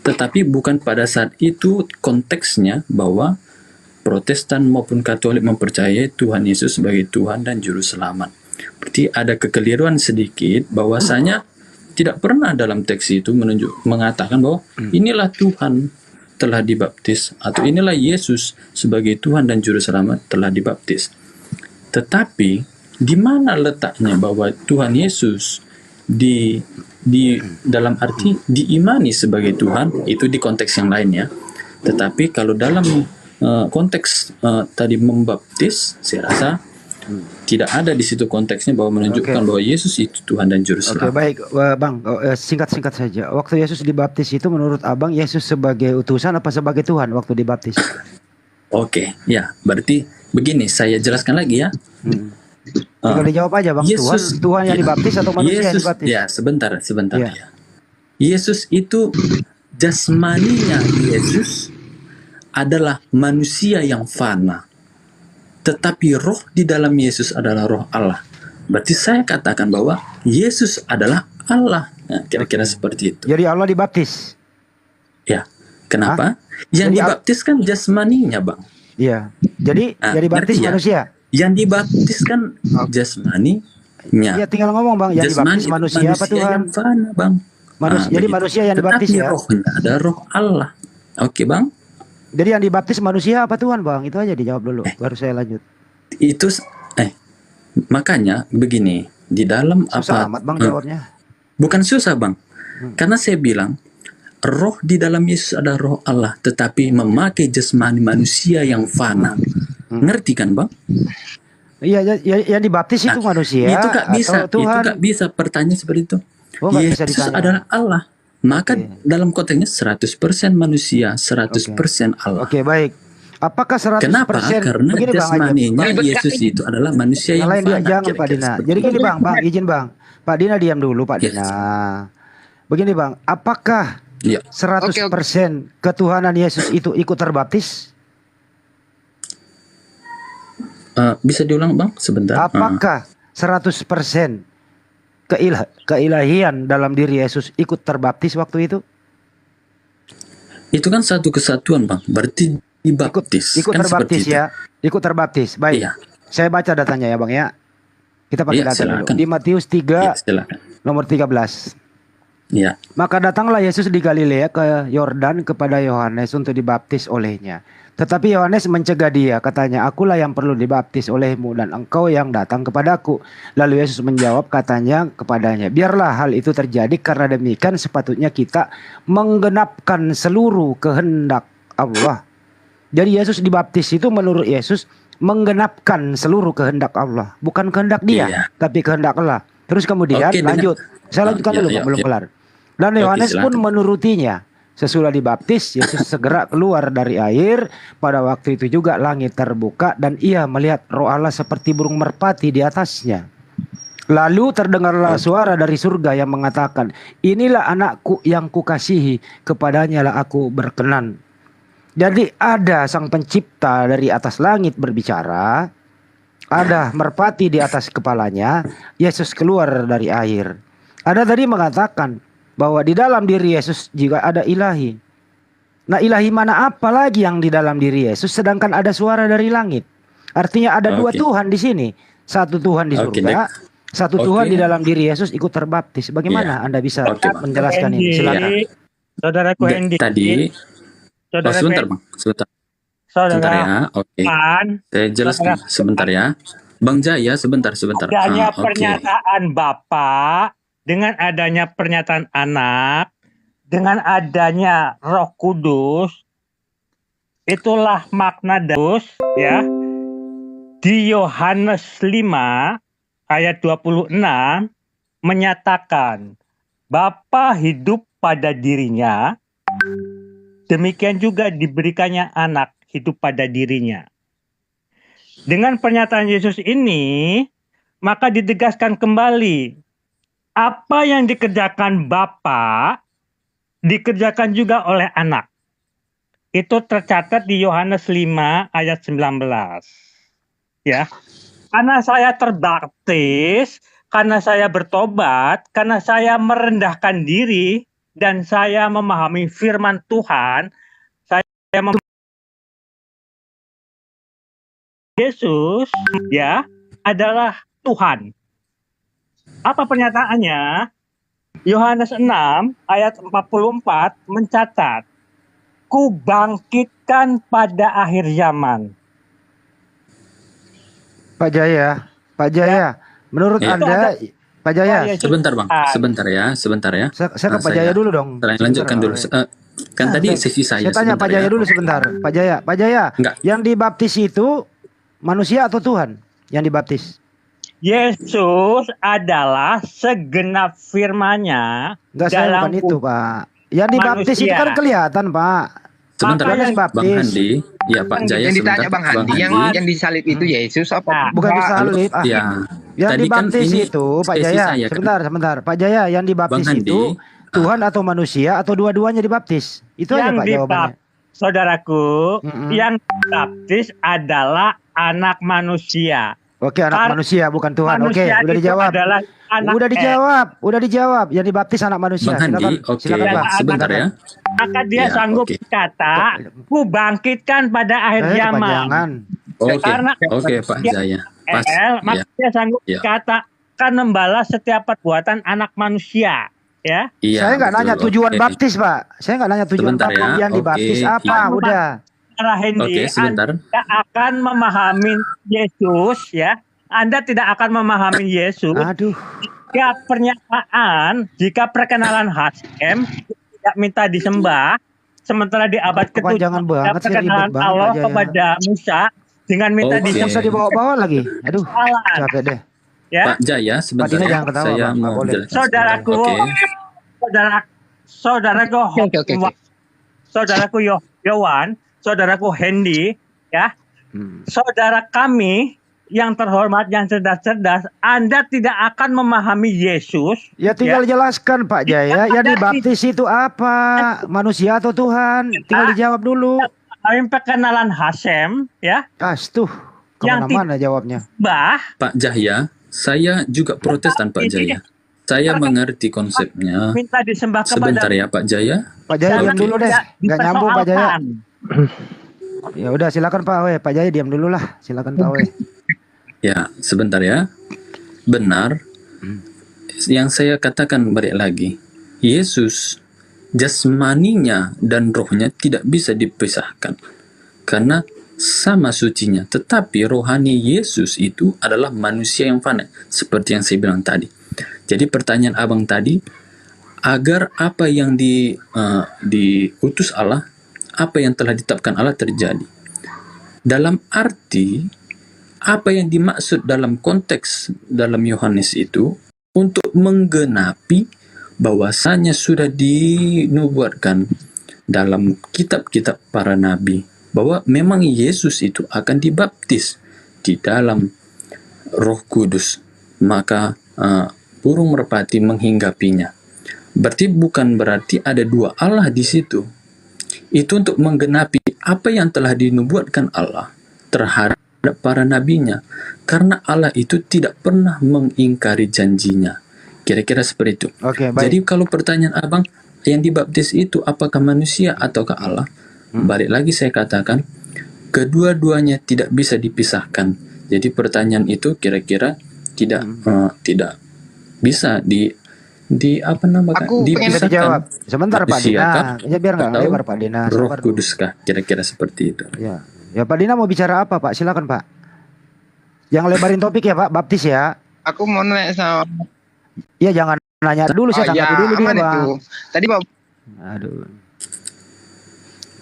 Tetapi bukan pada saat itu konteksnya bahwa Protestan maupun Katolik mempercayai Tuhan Yesus sebagai Tuhan dan Juru Selamat. Berarti ada kekeliruan sedikit bahwasanya tidak pernah dalam teks itu mengatakan bahwa inilah Tuhan telah dibaptis atau inilah Yesus sebagai Tuhan dan Juru Selamat telah dibaptis. Tetapi di mana letaknya bahwa Tuhan Yesus di dalam arti diimani sebagai Tuhan, itu di konteks yang lainnya. Tetapi kalau dalam konteks tadi membaptis, saya rasa tidak ada di situ konteksnya bahwa menunjukkan bahwa Yesus itu Tuhan dan Juru Selamat. Oke, baik, Bang. Singkat-singkat saja. Waktu Yesus dibaptis itu menurut Abang Yesus sebagai utusan apa sebagai Tuhan waktu dibaptis? Oke, ya, berarti begini, saya jelaskan lagi ya. Tinggal dijawab aja, Bang. Yesus, Tuhan yang dibaptis atau manusia yang dibaptis? Ya, sebentar ya. Yesus itu jasmaninya Yesus adalah manusia yang fana. Tetapi roh di dalam Yesus adalah roh Allah. Berarti saya katakan bahwa Yesus adalah Allah. Nah, kira-kira seperti itu. Jadi Allah dibaptis? Ya. Kenapa? Yang dibaptis kan jasmaninya, Bang. Iya. Jadi yang dibaptis manusia? Yang dibaptis kan jasmaninya. Ya, tinggal ngomong, Bang. Yang dibaptis manusia apa Tuhan? Yang fana, Bang. Jadi manusia yang dibaptis ya? Rohnya ada roh Allah. Oke, Bang. Jadi yang dibaptis manusia apa Tuhan, Bang? Itu aja dijawab dulu, baru saya lanjut. Itu makanya begini, di dalam susah amat, Bang, jawabnya. Bukan susah, Bang. Karena saya bilang roh di dalam Yesus adalah roh Allah, tetapi memakai jasmani manusia yang fana. Ngerti kan, Bang? Iya, yang dibaptis itu manusia. Itu gak bisa, itu gak bisa pertanyaan seperti itu. Yesus adalah Allah. Maka dalam konteksnya 100% manusia, 100% Allah. Oke, baik. Apakah 100%? Kenapa? Karena jasmaninya Yesus itu adalah manusia yang fana. Jangan, Pak Dina. Jadi gini, Bang, izin, Bang. Pak Dina diam dulu, Pak Dina. Begini, Bang, apakah 100% ketuhanan Yesus itu ikut terbaptis? Bisa diulang, Bang, sebentar. Apakah 100% keilahian dalam diri Yesus ikut terbaptis waktu itu? Itu kan satu kesatuan, Bang. Berarti dibaptis. Ikut kan terbaptis ya. Ikut terbaptis. Baik. Iya. Saya baca datanya ya, Bang ya. Kita pakai data dulu. Di Matius 3 nomor 13. Ya. Maka datanglah Yesus di Galilea ke Yordan kepada Yohanes untuk dibaptis olehnya. Tetapi Yohanes mencegah dia, katanya, akulah yang perlu dibaptis olehmu dan engkau yang datang kepadaku. Lalu Yesus menjawab, katanya kepadanya, biarlah hal itu terjadi karena demikian sepatutnya kita menggenapkan seluruh kehendak Allah. Jadi Yesus dibaptis itu menurut Yesus menggenapkan seluruh kehendak Allah. Bukan kehendak dia, tapi kehendak Allah. Terus kemudian lanjut. Saya lanjutkan dulu, belum kelar. Dan Yohanes pun menurutinya. Sesudah dibaptis, Yesus segera keluar dari air. Pada waktu itu juga langit terbuka dan ia melihat roh Allah seperti burung merpati di atasnya. Lalu terdengarlah suara dari surga yang mengatakan, inilah anakku yang kukasihi, kepadanya lah aku berkenan. Jadi ada sang pencipta dari atas langit berbicara, ada merpati di atas kepalanya, Yesus keluar dari air. Ada tadi mengatakan bahwa di dalam diri Yesus juga ada ilahi. Nah, ilahi mana apa lagi yang di dalam diri Yesus sedangkan ada suara dari langit? Artinya ada dua Tuhan di sini. Satu Tuhan di surga, satu Tuhan di dalam diri Yesus ikut terbaptis. Bagaimana Anda bisa menjelaskan ini? Silakan. Saudaraku Hendy. Tadi sebentar, Bang. Sebentar ya. Saya jelaskan sebentar ya. Bang Jaya, sebentar. Adanya pernyataan Bapak, dengan adanya pernyataan Anak, dengan adanya Roh Kudus, itulah makna Daus ya. Di Yohanes 5 ayat 26 menyatakan Bapa hidup pada dirinya, demikian juga diberikannya anak hidup pada dirinya. Dengan pernyataan Yesus ini, maka ditegaskan kembali apa yang dikerjakan Bapa dikerjakan juga oleh anak. Itu tercatat di Yohanes 5 ayat 19. Ya. Karena saya terbaptis, karena saya bertobat, karena saya merendahkan diri dan saya memahami firman Tuhan, saya Yesus ya adalah Tuhan. Apa pernyataannya? Yohanes 6 ayat 44 mencatat, ku bangkitkan pada akhir zaman. Pak Jaya, menurut Ya. Anda, Pak Jaya, Sebentar Bang, sebentar ya. saya ke Pak Jaya dulu dong. Lanjutkan dulu. Kan tadi sesi Saya saya. tanya Pak sebentar Jaya ya. dulu sebentar. Pak Jaya, Enggak. yang dibaptis itu manusia atau Tuhan yang dibaptis? Yesus adalah segenap firman-Nya Enggak, saya dalam bukan itu, Pak. Yang dibaptis itu kan kelihatan, Pak. Sebentar, Apa yang Bang Handi. Ya, Pak Jaya Yang sebentar. ditanya Bang Handi, yang disalib itu Yesus apa? Bukan disalib. Ya. Yang Tadi kan dibaptis ini itu, Pak sesi Jaya. saya, kan? Sebentar. Pak Jaya, yang dibaptis Bang Handi, itu Tuhan atau manusia atau dua-duanya dibaptis? Itu aja, Pak, jawabannya. Saudaraku, yang dibaptis adalah anak manusia. Oke, anak manusia bukan Tuhan. Oke, Manusia udah itu dijawab. adalah anak Udah dijawab. Yang dibaptis anak manusia. Bang Handi, oke. Silakan, Bang. Sebentar ya. Maka dia Ya, sanggup oke. berkata, ku bangkitkan pada akhir zaman. Kepanjangan. Oke, Pak Jaya. Pas. Maka Ya. dia sanggup Ya. berkata, akan membalas setiap perbuatan anak manusia. Ya. Iya, Saya nggak betul. nanya tujuan Oke. baptis, Pak. Saya nggak nanya tujuan Sebentar baptis. ya. Yang dibaptis Oke, apa? iya. Udah. Saudara Hendy, Oke, sebentar. Anda akan memahami Yesus, ya. Anda tidak akan memahami Yesus. Aduh. Jika pernyataan, jika perkenalan Hasem tidak minta disembah, sementara di abad ke-7 Kepanjangan banget sih, perkenalan ribet banget, Allah Pak Jaya. kepada Musa dengan minta Oke. Yang bisa dibawa-bawa lagi. Aduh, Salah. capek deh. Ya. Pak Jaya, sebentar Dina ya. jangan ketawa, Saya Bang. Nggak mau boleh. jelaskan. Saudaraku, Oke. saudaraku, Oke. saudaraku Yowan, saudaraku Hendy, ya, saudara kami yang terhormat, yang cerdas-cerdas, Anda tidak akan memahami Yesus. Ya tinggal jelaskan, Pak Jaya. Yang dibaptis itu apa? Manusia atau Tuhan? Tinggal dijawab dulu. Kami perkenalan Hasem, ya. Astuh, Yang kemana-mana jawabnya. Bah, Pak Jaya, saya juga Protestan Pak Jaya. Saya mengerti konsepnya. minta disembah Sebentar kepada ya Pak Jaya. Pak Jaya diam Oke. dulu deh. Nggak nyambung, Pak Jaya. dipersoalkan. Ya udah, silakan Pak Owe. Pak Jaya diam dulu lah. Silakan Pak Owe. Ya, sebentar ya. Benar. Yang saya katakan balik lagi. Yesus, jasmaninya dan rohnya tidak bisa dipisahkan. Karena sama sucinya. Tetapi rohani Yesus itu adalah manusia yang fana. Seperti yang saya bilang tadi. Jadi pertanyaan abang tadi, agar apa yang diutus Allah, apa yang telah ditetapkan Allah terjadi. Dalam arti, apa yang dimaksud dalam konteks dalam Yohanes itu, untuk menggenapi bahwasanya sudah dinubuatkan dalam kitab-kitab para nabi, bahwa memang Yesus itu akan dibaptis di dalam Roh Kudus. Maka burung merpati menghinggapinya. Bukan berarti ada dua Allah di situ. Itu untuk menggenapi apa yang telah dinubuatkan Allah terhadap para nabinya. Karena Allah itu tidak pernah mengingkari janjinya. Kira-kira seperti itu. Oke, baik. Jadi kalau pertanyaan abang, yang dibaptis itu apakah manusia ataukah Allah? Balik lagi saya katakan, kedua-duanya tidak bisa dipisahkan. Jadi pertanyaan itu kira-kira tidak bisa apa namanya Aku pengen Bisa dijawab. Sebentar Pak Siakah Dina. Ya biar nggak atau lebar Pak Dina. Roh Sabar dulu. Kudus kah? Kira-kira seperti itu. Ya. Ya Pak Dina mau bicara apa Pak? Silakan Pak. Jangan lebarin topik ya Pak. Baptis ya. Aku mau nanya sama Ya jangan nanya dulu, saya tanggapi dulu dia aman Bang. itu. Tadi Pak. Aduh.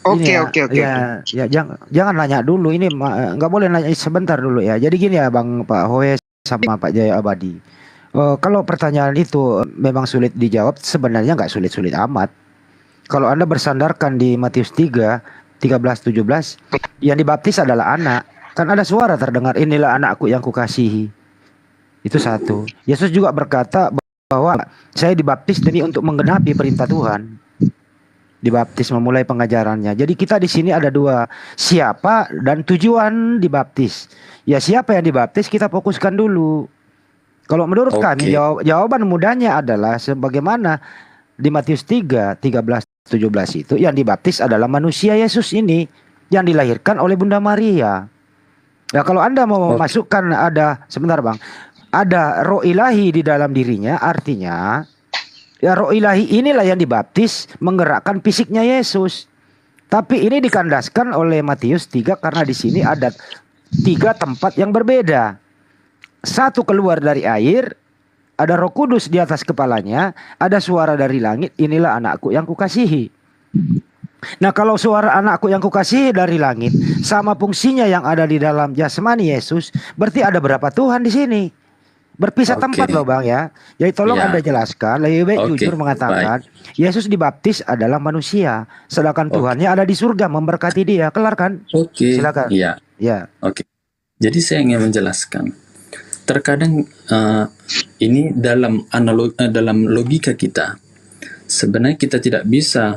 Oke. Ya jangan nanya dulu. Ini nggak boleh nanya sebentar dulu ya. Jadi gini ya Bang Pak Hoe sama Pak Jaya Abadi. Kalau pertanyaan itu memang sulit dijawab, sebenarnya nggak sulit-sulit amat. Kalau Anda bersandarkan di Matius 3, 13, 17, yang dibaptis adalah anak. Kan ada suara terdengar, inilah anakku yang kukasihi. Itu satu. Yesus juga berkata bahwa saya dibaptis demi untuk menggenapi perintah Tuhan. Dibaptis memulai pengajarannya. Jadi kita di sini ada dua, siapa dan tujuan dibaptis. Ya siapa yang dibaptis kita fokuskan dulu. Kalau menurut kami jawaban mudahnya adalah sebagaimana di Matius 3, 13, 17 itu yang dibaptis adalah manusia Yesus ini yang dilahirkan oleh Bunda Maria. Nah kalau Anda mau masukkan sebentar Bang, ada roh ilahi di dalam dirinya, artinya ya roh ilahi inilah yang dibaptis menggerakkan fisiknya Yesus. Tapi ini dikandaskan oleh Matius 3 karena di sini ada 3 tempat yang berbeda. Satu keluar dari air, ada Roh Kudus di atas kepalanya, ada suara dari langit, inilah anakku yang kukasihi. Nah kalau suara anakku yang kukasihi dari langit sama fungsinya yang ada di dalam jasmani Yesus, berarti ada berapa Tuhan di sini? Berpisah tempat loh Bang ya. Jadi tolong Anda jelaskan, lebih baik jujur mengatakan Yesus dibaptis adalah manusia, sedangkan Tuhannya ada di surga memberkati dia. Kelar kan? Silakan. Iya. Ya. Jadi saya ingin menjelaskan. Terkadang ini dalam dalam logika kita, sebenarnya kita tidak bisa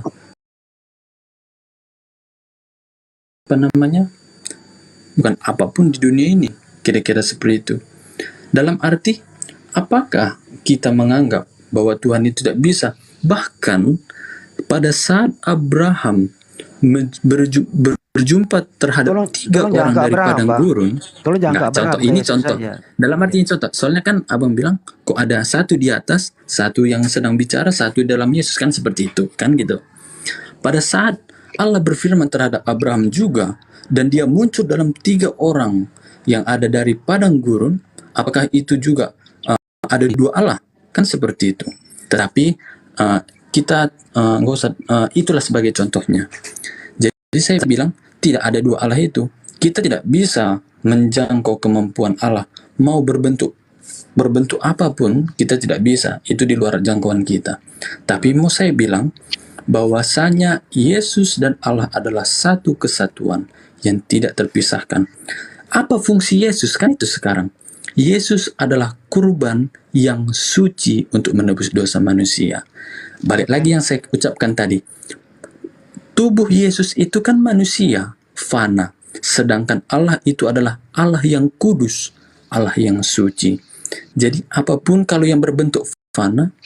bukan apapun di dunia ini, kira-kira seperti itu. Dalam arti, apakah kita menganggap bahwa Tuhan itu tidak bisa? Bahkan pada saat Abraham berjumpa terhadap 3 orang dari padang gurun. Contoh ini contoh. Dalam arti contoh. Soalnya kan abang bilang kok ada satu di atas, satu yang sedang bicara, satu dalam Yesus, kan seperti itu kan gitu. Pada saat Allah berfirman terhadap Abraham juga, dan dia muncul dalam 3 orang yang ada dari padang gurun, apakah itu juga ada 2 Allah? Kan seperti itu. Tetapi kita nggak usah, itulah sebagai contohnya. Jadi saya bilang tidak ada 2 Allah itu. Kita tidak bisa menjangkau kemampuan Allah. Mau berbentuk apapun kita tidak bisa. Itu di luar jangkauan kita. Tapi mau saya bilang bahwasanya Yesus dan Allah adalah satu kesatuan yang tidak terpisahkan. Apa fungsi Yesus? Kan itu sekarang. Yesus adalah kurban yang suci untuk menebus dosa manusia. Balik lagi yang saya ucapkan tadi. Tubuh Yesus itu kan manusia, fana. Sedangkan Allah itu adalah Allah yang kudus, Allah yang suci. Jadi apapun kalau yang berbentuk fana,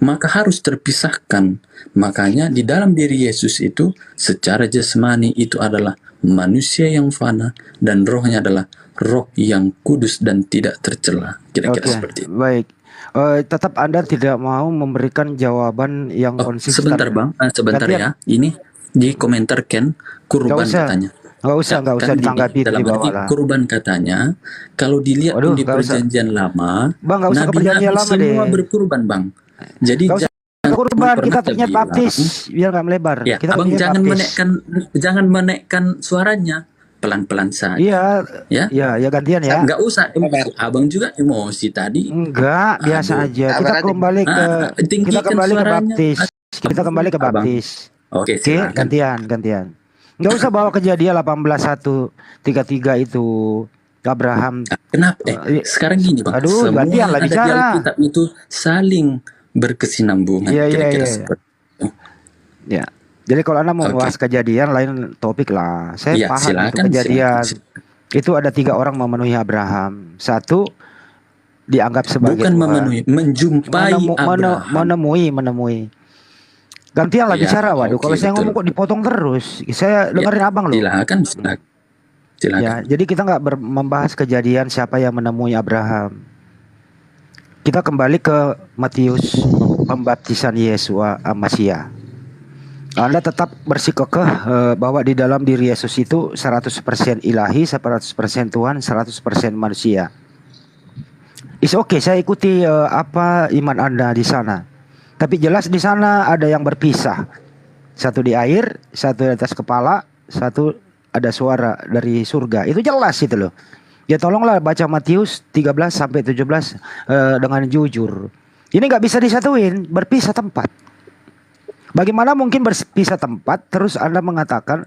maka harus terpisahkan. Makanya di dalam diri Yesus itu, secara jasmani itu adalah manusia yang fana, dan rohnya adalah roh yang kudus dan tidak tercela. Kira-kira seperti itu. Baik. Tetap Anda tidak mau memberikan jawaban yang konsisten. Sebentar Bang, sebentar ya. Ini di komentar Ken, kurban katanya. Nggak usah ditanggapi dalam arti kurban katanya. Kalau dilihat di perjanjian lama, Bang, nggak usah ke perjanjian lama semua berkurban Bang. Jadi kurban kita punya baptis biar nggak melebar. Ya, kita Abang jangan menaikkan suaranya, pelan-pelan saja. Iya, ya gantian ya. Nggak usah. Abang juga emosi tadi. Enggak, biasa aja. Kita kembali ke baptis. Kita kembali ke baptis. Oke, gantian. Nggak usah bawa kejadian 18:1-33 itu Abraham. Kenapa? Sekarang gini Bang. Semua gantian lah bicara. Di Alkitab itu saling berkesinambungan. Iya. Ya. Jadi kalau Anda mau bahas kejadian lain topik lah. Saya paham itu kejadian. Itu ada 3 orang memenuhi Abraham. Satu dianggap sebagai bukan memenuhi, menjumpai Abraham. Menemui. Gantian lah bicara, waduh. Kalau saya ngomong kok dipotong terus. Saya dengerin abang loh. Silakan. Ya, jadi kita nggak membahas kejadian siapa yang menemui Abraham. Kita kembali ke Matius, pembaptisan Yesus Masia. Anda tetap bersikukuh bahwa di dalam diri Yesus itu 100% ilahi, 100% Tuhan, 100% manusia. Oke, saya ikuti apa iman Anda di sana. Tapi jelas di sana ada yang berpisah. Satu di air, satu di atas kepala, satu ada suara dari surga. Itu jelas itu loh. Ya tolonglah baca Matius 13 sampai 17 dengan jujur. Ini nggak bisa disatuin, berpisah tempat. Bagaimana mungkin berpisah tempat terus Anda mengatakan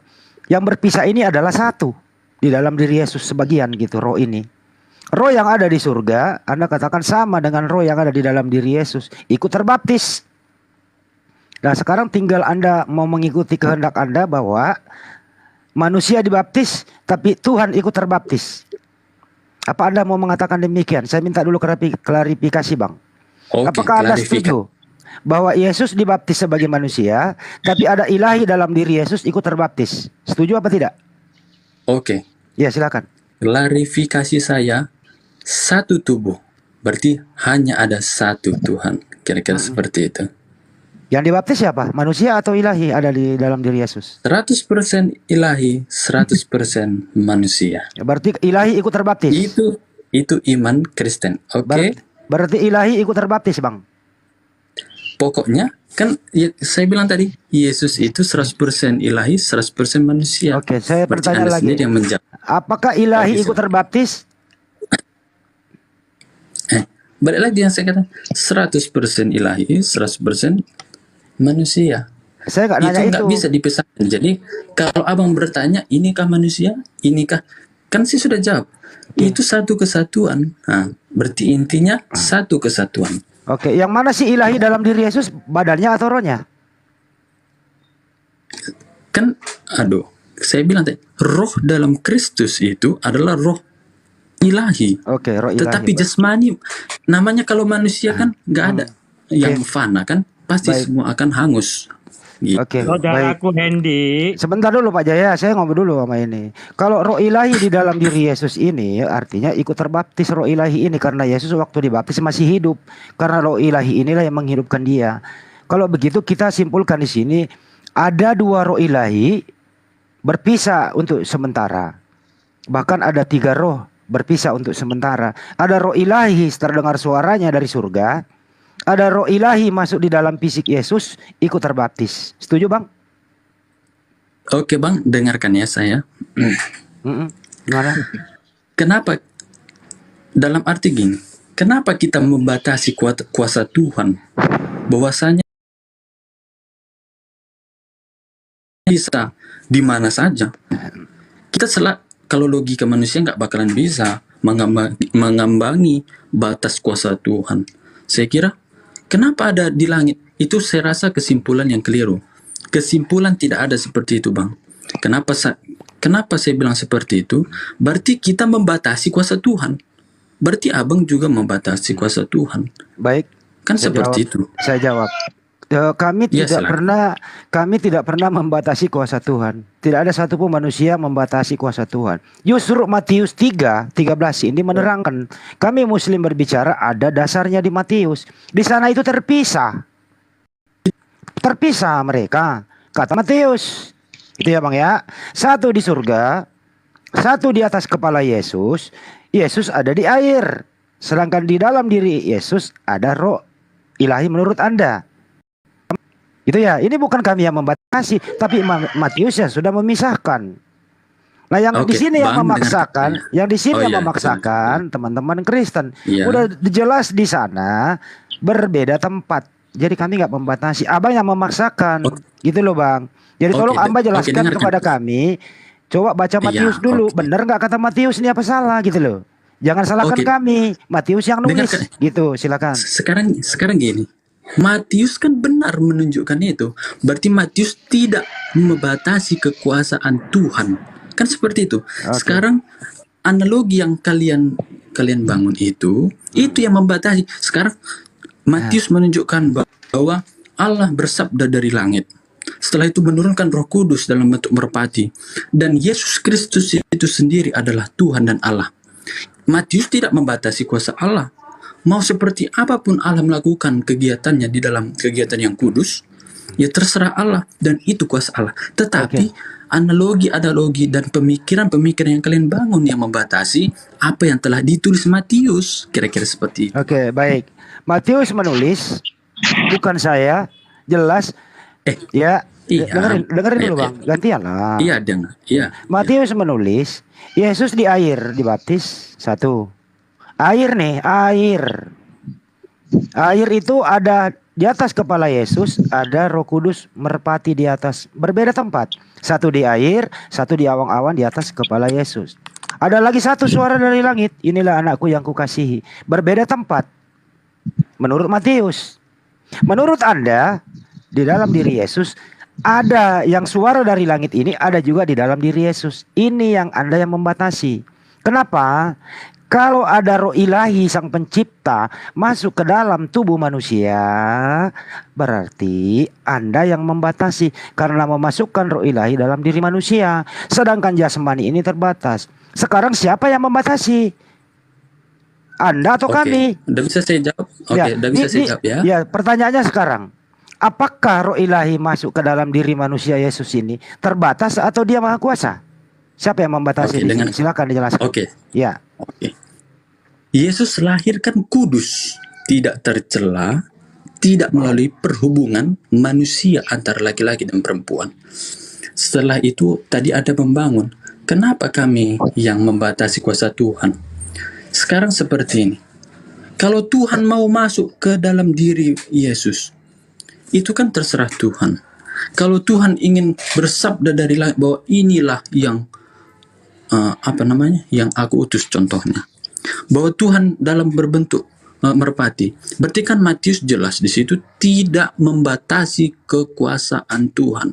yang berpisah ini adalah satu di dalam diri Yesus sebagian gitu, roh ini. Roh yang ada di surga, Anda katakan sama dengan roh yang ada di dalam diri Yesus. Ikut terbaptis. Nah sekarang tinggal Anda mau mengikuti kehendak Anda bahwa manusia dibaptis, tapi Tuhan ikut terbaptis. Apa Anda mau mengatakan demikian? Saya minta dulu klarifikasi Bang. Oke, Apakah Anda setuju bahwa Yesus dibaptis sebagai manusia, tapi ada ilahi dalam diri Yesus ikut terbaptis? Setuju apa tidak? Oke. Ya silakan. Klarifikasi saya, satu tubuh. Berarti hanya ada satu Tuhan. Kira-kira seperti itu. Yang dibaptis siapa? Manusia atau ilahi ada di dalam diri Yesus? 100% ilahi, 100% manusia. Ya, berarti ilahi ikut terbaptis. Itu iman Kristen. Oke. Berarti ilahi ikut terbaptis, Bang. Pokoknya kan ya, saya bilang tadi Yesus itu 100% ilahi, 100% manusia. Oke, saya bertanya lagi. Yang menjawab. Apakah ilahi ikut terbaptis? Balik lagi yang saya kata 100% ilahi, 100% manusia. Saya nggak nanya itu nggak bisa dipisahkan. Jadi kalau abang bertanya inikah manusia, inikah, kan sih sudah jawab. Itu satu kesatuan. Nah, berarti intinya satu kesatuan. Oke, yang mana sih ilahi dalam diri Yesus, badannya atau rohnya? Kan, saya bilang tadi, roh dalam Kristus itu adalah roh ilahi. Oke, roh ilahi. Tetapi jasmani, namanya kalau manusia kan nggak ada yang fana kan, pasti semua akan hangus. Gitu. Oke, saudaraku Hendy. Sebentar dulu Pak Jaya, saya ngobrol dulu sama ini. Kalau roh ilahi di dalam diri Yesus ini, artinya ikut terbaptis roh ilahi ini karena Yesus waktu dibaptis masih hidup. Karena roh ilahi inilah yang menghidupkan dia. Kalau begitu kita simpulkan di sini ada dua roh ilahi berpisah untuk sementara. Bahkan ada 3 roh berpisah untuk sementara. Ada roh ilahi terdengar suaranya dari surga. Ada roh ilahi masuk di dalam fisik Yesus, ikut terbaptis. Setuju Bang? Oke Bang, dengarkan ya saya. Gimana? Kenapa? Dalam arti gini, kenapa kita membatasi kuasa Tuhan? Bahwasanya bisa di mana saja. Kita kalau logika manusia nggak bakalan bisa mengambangi batas kuasa Tuhan. Saya kira kenapa ada di langit? Itu saya rasa kesimpulan yang keliru. Kesimpulan tidak ada seperti itu, Bang. Kenapa saya bilang seperti itu? Berarti kita membatasi kuasa Tuhan. Berarti Abang juga membatasi kuasa Tuhan. Baik. Kan seperti itu. Saya jawab. Kami tidak pernah membatasi kuasa Tuhan. Tidak ada satupun manusia membatasi kuasa Tuhan. Justru Matius 3:13 ini menerangkan. Kami Muslim berbicara ada dasarnya di Matius. Di sana itu terpisah. Terpisah mereka. Kata Matius. Itu ya Bang ya. Satu di surga. Satu di atas kepala Yesus. Yesus ada di air. Sedangkan di dalam diri Yesus ada roh ilahi menurut Anda. Gitu ya, ini bukan kami yang membatasi, tapi Matius yang sudah memisahkan. Nah, yang di sini yang memaksakan, teman-teman Kristen. Udah jelas di sana berbeda tempat. Jadi kami nggak membatasi. Abang yang memaksakan, gitu loh Bang. Jadi tolong Amba jelaskan kepada kami. Coba baca Matius dulu, bener nggak kata Matius ini apa salah gitu loh. Jangan salahkan kami, Matius yang nulis, gitu. Silakan. Sekarang gini. Matius kan benar menunjukkan itu. Berarti Matius tidak membatasi kekuasaan Tuhan. Kan seperti itu. Sekarang analogi yang kalian bangun itu yang membatasi. Sekarang Matius menunjukkan bahwa Allah bersabda dari langit. Setelah itu menurunkan Roh Kudus dalam bentuk merpati. Dan Yesus Kristus itu sendiri adalah Tuhan dan Allah. Matius tidak membatasi kuasa Allah. Mau seperti apapun Allah melakukan kegiatannya di dalam kegiatan yang kudus, ya terserah Allah dan itu kuasa Allah. Tetapi analogi dan pemikiran yang kalian bangun yang membatasi apa yang telah ditulis Matius, kira-kira seperti itu. Oke, baik. Matius menulis, bukan saya, jelas. dengerin Iya, dulu Bang, gantian lah. iya dengar. Iya. Matius menulis, Yesus di air dibaptis, satu. Air nih, air. Air itu ada di atas kepala Yesus, ada Roh Kudus merpati di atas. Berbeda tempat. Satu di air, satu di awan-awan di atas kepala Yesus. Ada lagi satu suara dari langit, inilah anakku yang kukasihi. Berbeda tempat. Menurut Matius. Menurut Anda, di dalam diri Yesus ada yang suara dari langit ini, ada juga di dalam diri Yesus. Ini yang Anda yang membatasi. Kenapa? Kalau ada roh ilahi sang pencipta masuk ke dalam tubuh manusia, berarti Anda yang membatasi karena memasukkan roh ilahi dalam diri manusia. Sedangkan jasmani ini terbatas. Sekarang siapa yang membatasi? Anda atau kami? Udah bisa saya jawab? Oke, Ya, udah bisa saya jawab ya. Ya, pertanyaannya sekarang. Apakah roh ilahi masuk ke dalam diri manusia Yesus ini terbatas atau dia maha kuasa? Siapa yang membatasi Oke, di dengan- sini? Silakan dijelaskan. Oke. Ya. Oke. Yesus lahirkan kudus, tidak tercela, tidak melalui perhubungan manusia antara laki-laki dan perempuan. Setelah itu tadi ada membangun. Kenapa kami yang membatasi kuasa Tuhan? Sekarang seperti ini. Kalau Tuhan mau masuk ke dalam diri Yesus, itu kan terserah Tuhan. Kalau Tuhan ingin bersabda dari langit bahwa inilah yang yang aku utus, contohnya bahwa Tuhan dalam berbentuk merpati, berarti kan Matius jelas di situ tidak membatasi kekuasaan Tuhan,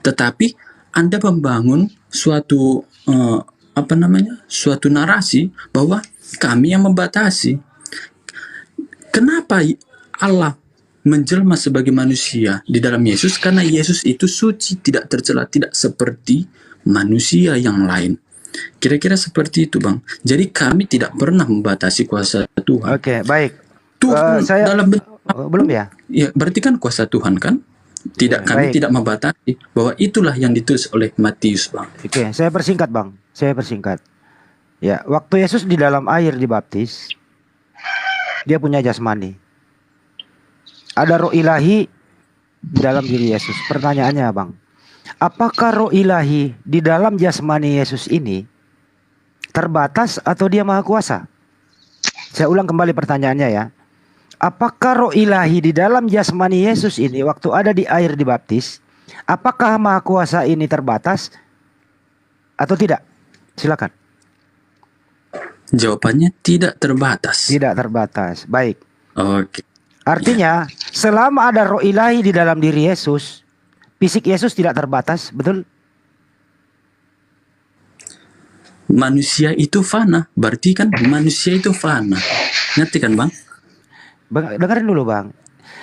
tetapi Anda membangun suatu suatu narasi bahwa kami yang membatasi. Kenapa Allah menjelma sebagai manusia di dalam Yesus? Karena Yesus itu suci, tidak tercela, tidak seperti manusia yang lain. Kira-kira seperti itu, Bang. Jadi kami tidak pernah membatasi kuasa Tuhan. Oke, baik. Tuhan Saya dalam bentuk belum ya? ya, berarti kan kuasa Tuhan kan? Tidak, kami baik. tidak membatasi bahwa itulah yang ditulis oleh Matius, Bang. Oke, saya persingkat Bang. Saya persingkat. Ya, waktu Yesus di dalam air dibaptis, dia punya jasmani. Ada roh ilahi di dalam diri Yesus. Pertanyaannya Bang, apakah roh ilahi di dalam jasmani Yesus ini terbatas atau dia maha kuasa? Saya ulang kembali pertanyaannya ya. Apakah roh ilahi di dalam jasmani Yesus ini waktu ada di air dibaptis, apakah maha kuasa ini terbatas atau tidak? Silakan. Jawabannya tidak terbatas. Tidak terbatas. Baik. Oke. Artinya, selama ada roh ilahi di dalam diri Yesus, fisik Yesus tidak terbatas, betul? Manusia itu fana, berarti kan manusia itu fana. Ngerti kan, Bang? Dengerin dulu Bang.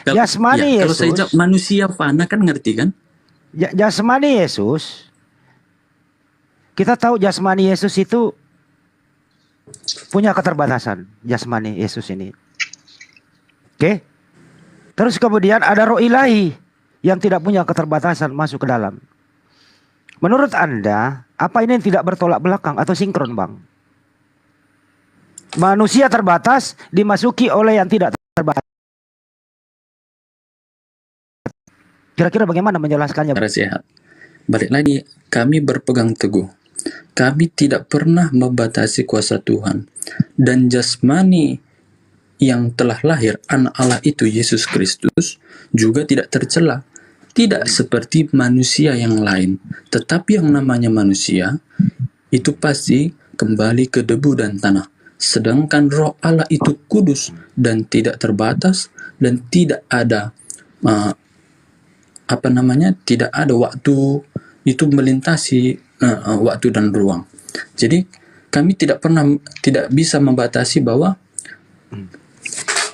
Kalau- Jasmani ya, kalau saya Yesus, jawab manusia fana kan ngerti kan? jasmani Yesus, kita tahu jasmani Yesus itu punya keterbatasan, jasmani Yesus ini. Oke? Terus kemudian ada roh ilahi yang tidak punya keterbatasan masuk ke dalam. Menurut Anda, apa ini tidak bertolak belakang atau sinkron, Bang? Manusia terbatas dimasuki oleh yang tidak terbatas. Kira-kira bagaimana menjelaskannya? Cara sehat. Balik lagi, kami berpegang teguh. Kami tidak pernah membatasi kuasa Tuhan. Dan jasmani yang telah lahir, anak Allah itu Yesus Kristus, juga tidak tercela. Tidak seperti manusia yang lain. Tetapi yang namanya manusia, itu pasti kembali ke debu dan tanah. Sedangkan roh Allah itu kudus dan tidak terbatas dan tidak ada tidak ada waktu itu melintasi waktu dan ruang. Jadi kami tidak bisa membatasi bahwa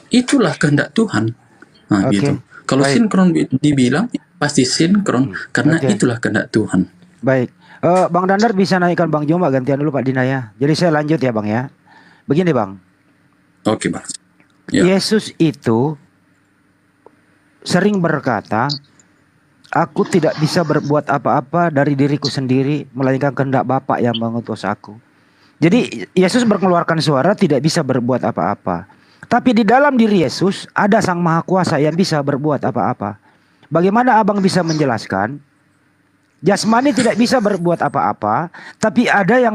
itulah kehendak Tuhan. Nah, Oke. gitu. Kalau Baik. sinkron dibilang pasti sinkron karena Oke. itulah kehendak Tuhan. Baik. Bang Dandar bisa naikkan Bang Joma, gantian dulu Pak Dina ya. Jadi saya lanjut ya Bang ya. Begini Bang. Oke, Bang. Ya. Yesus itu sering berkata, aku tidak bisa berbuat apa-apa dari diriku sendiri, melainkan kehendak Bapa yang mengutus aku. Jadi Yesus mengeluarkan suara tidak bisa berbuat apa-apa. Tapi di dalam diri Yesus ada Sang Maha Kuasa yang bisa berbuat apa-apa. Bagaimana abang bisa menjelaskan? Jasmani tidak bisa berbuat apa-apa, tapi ada yang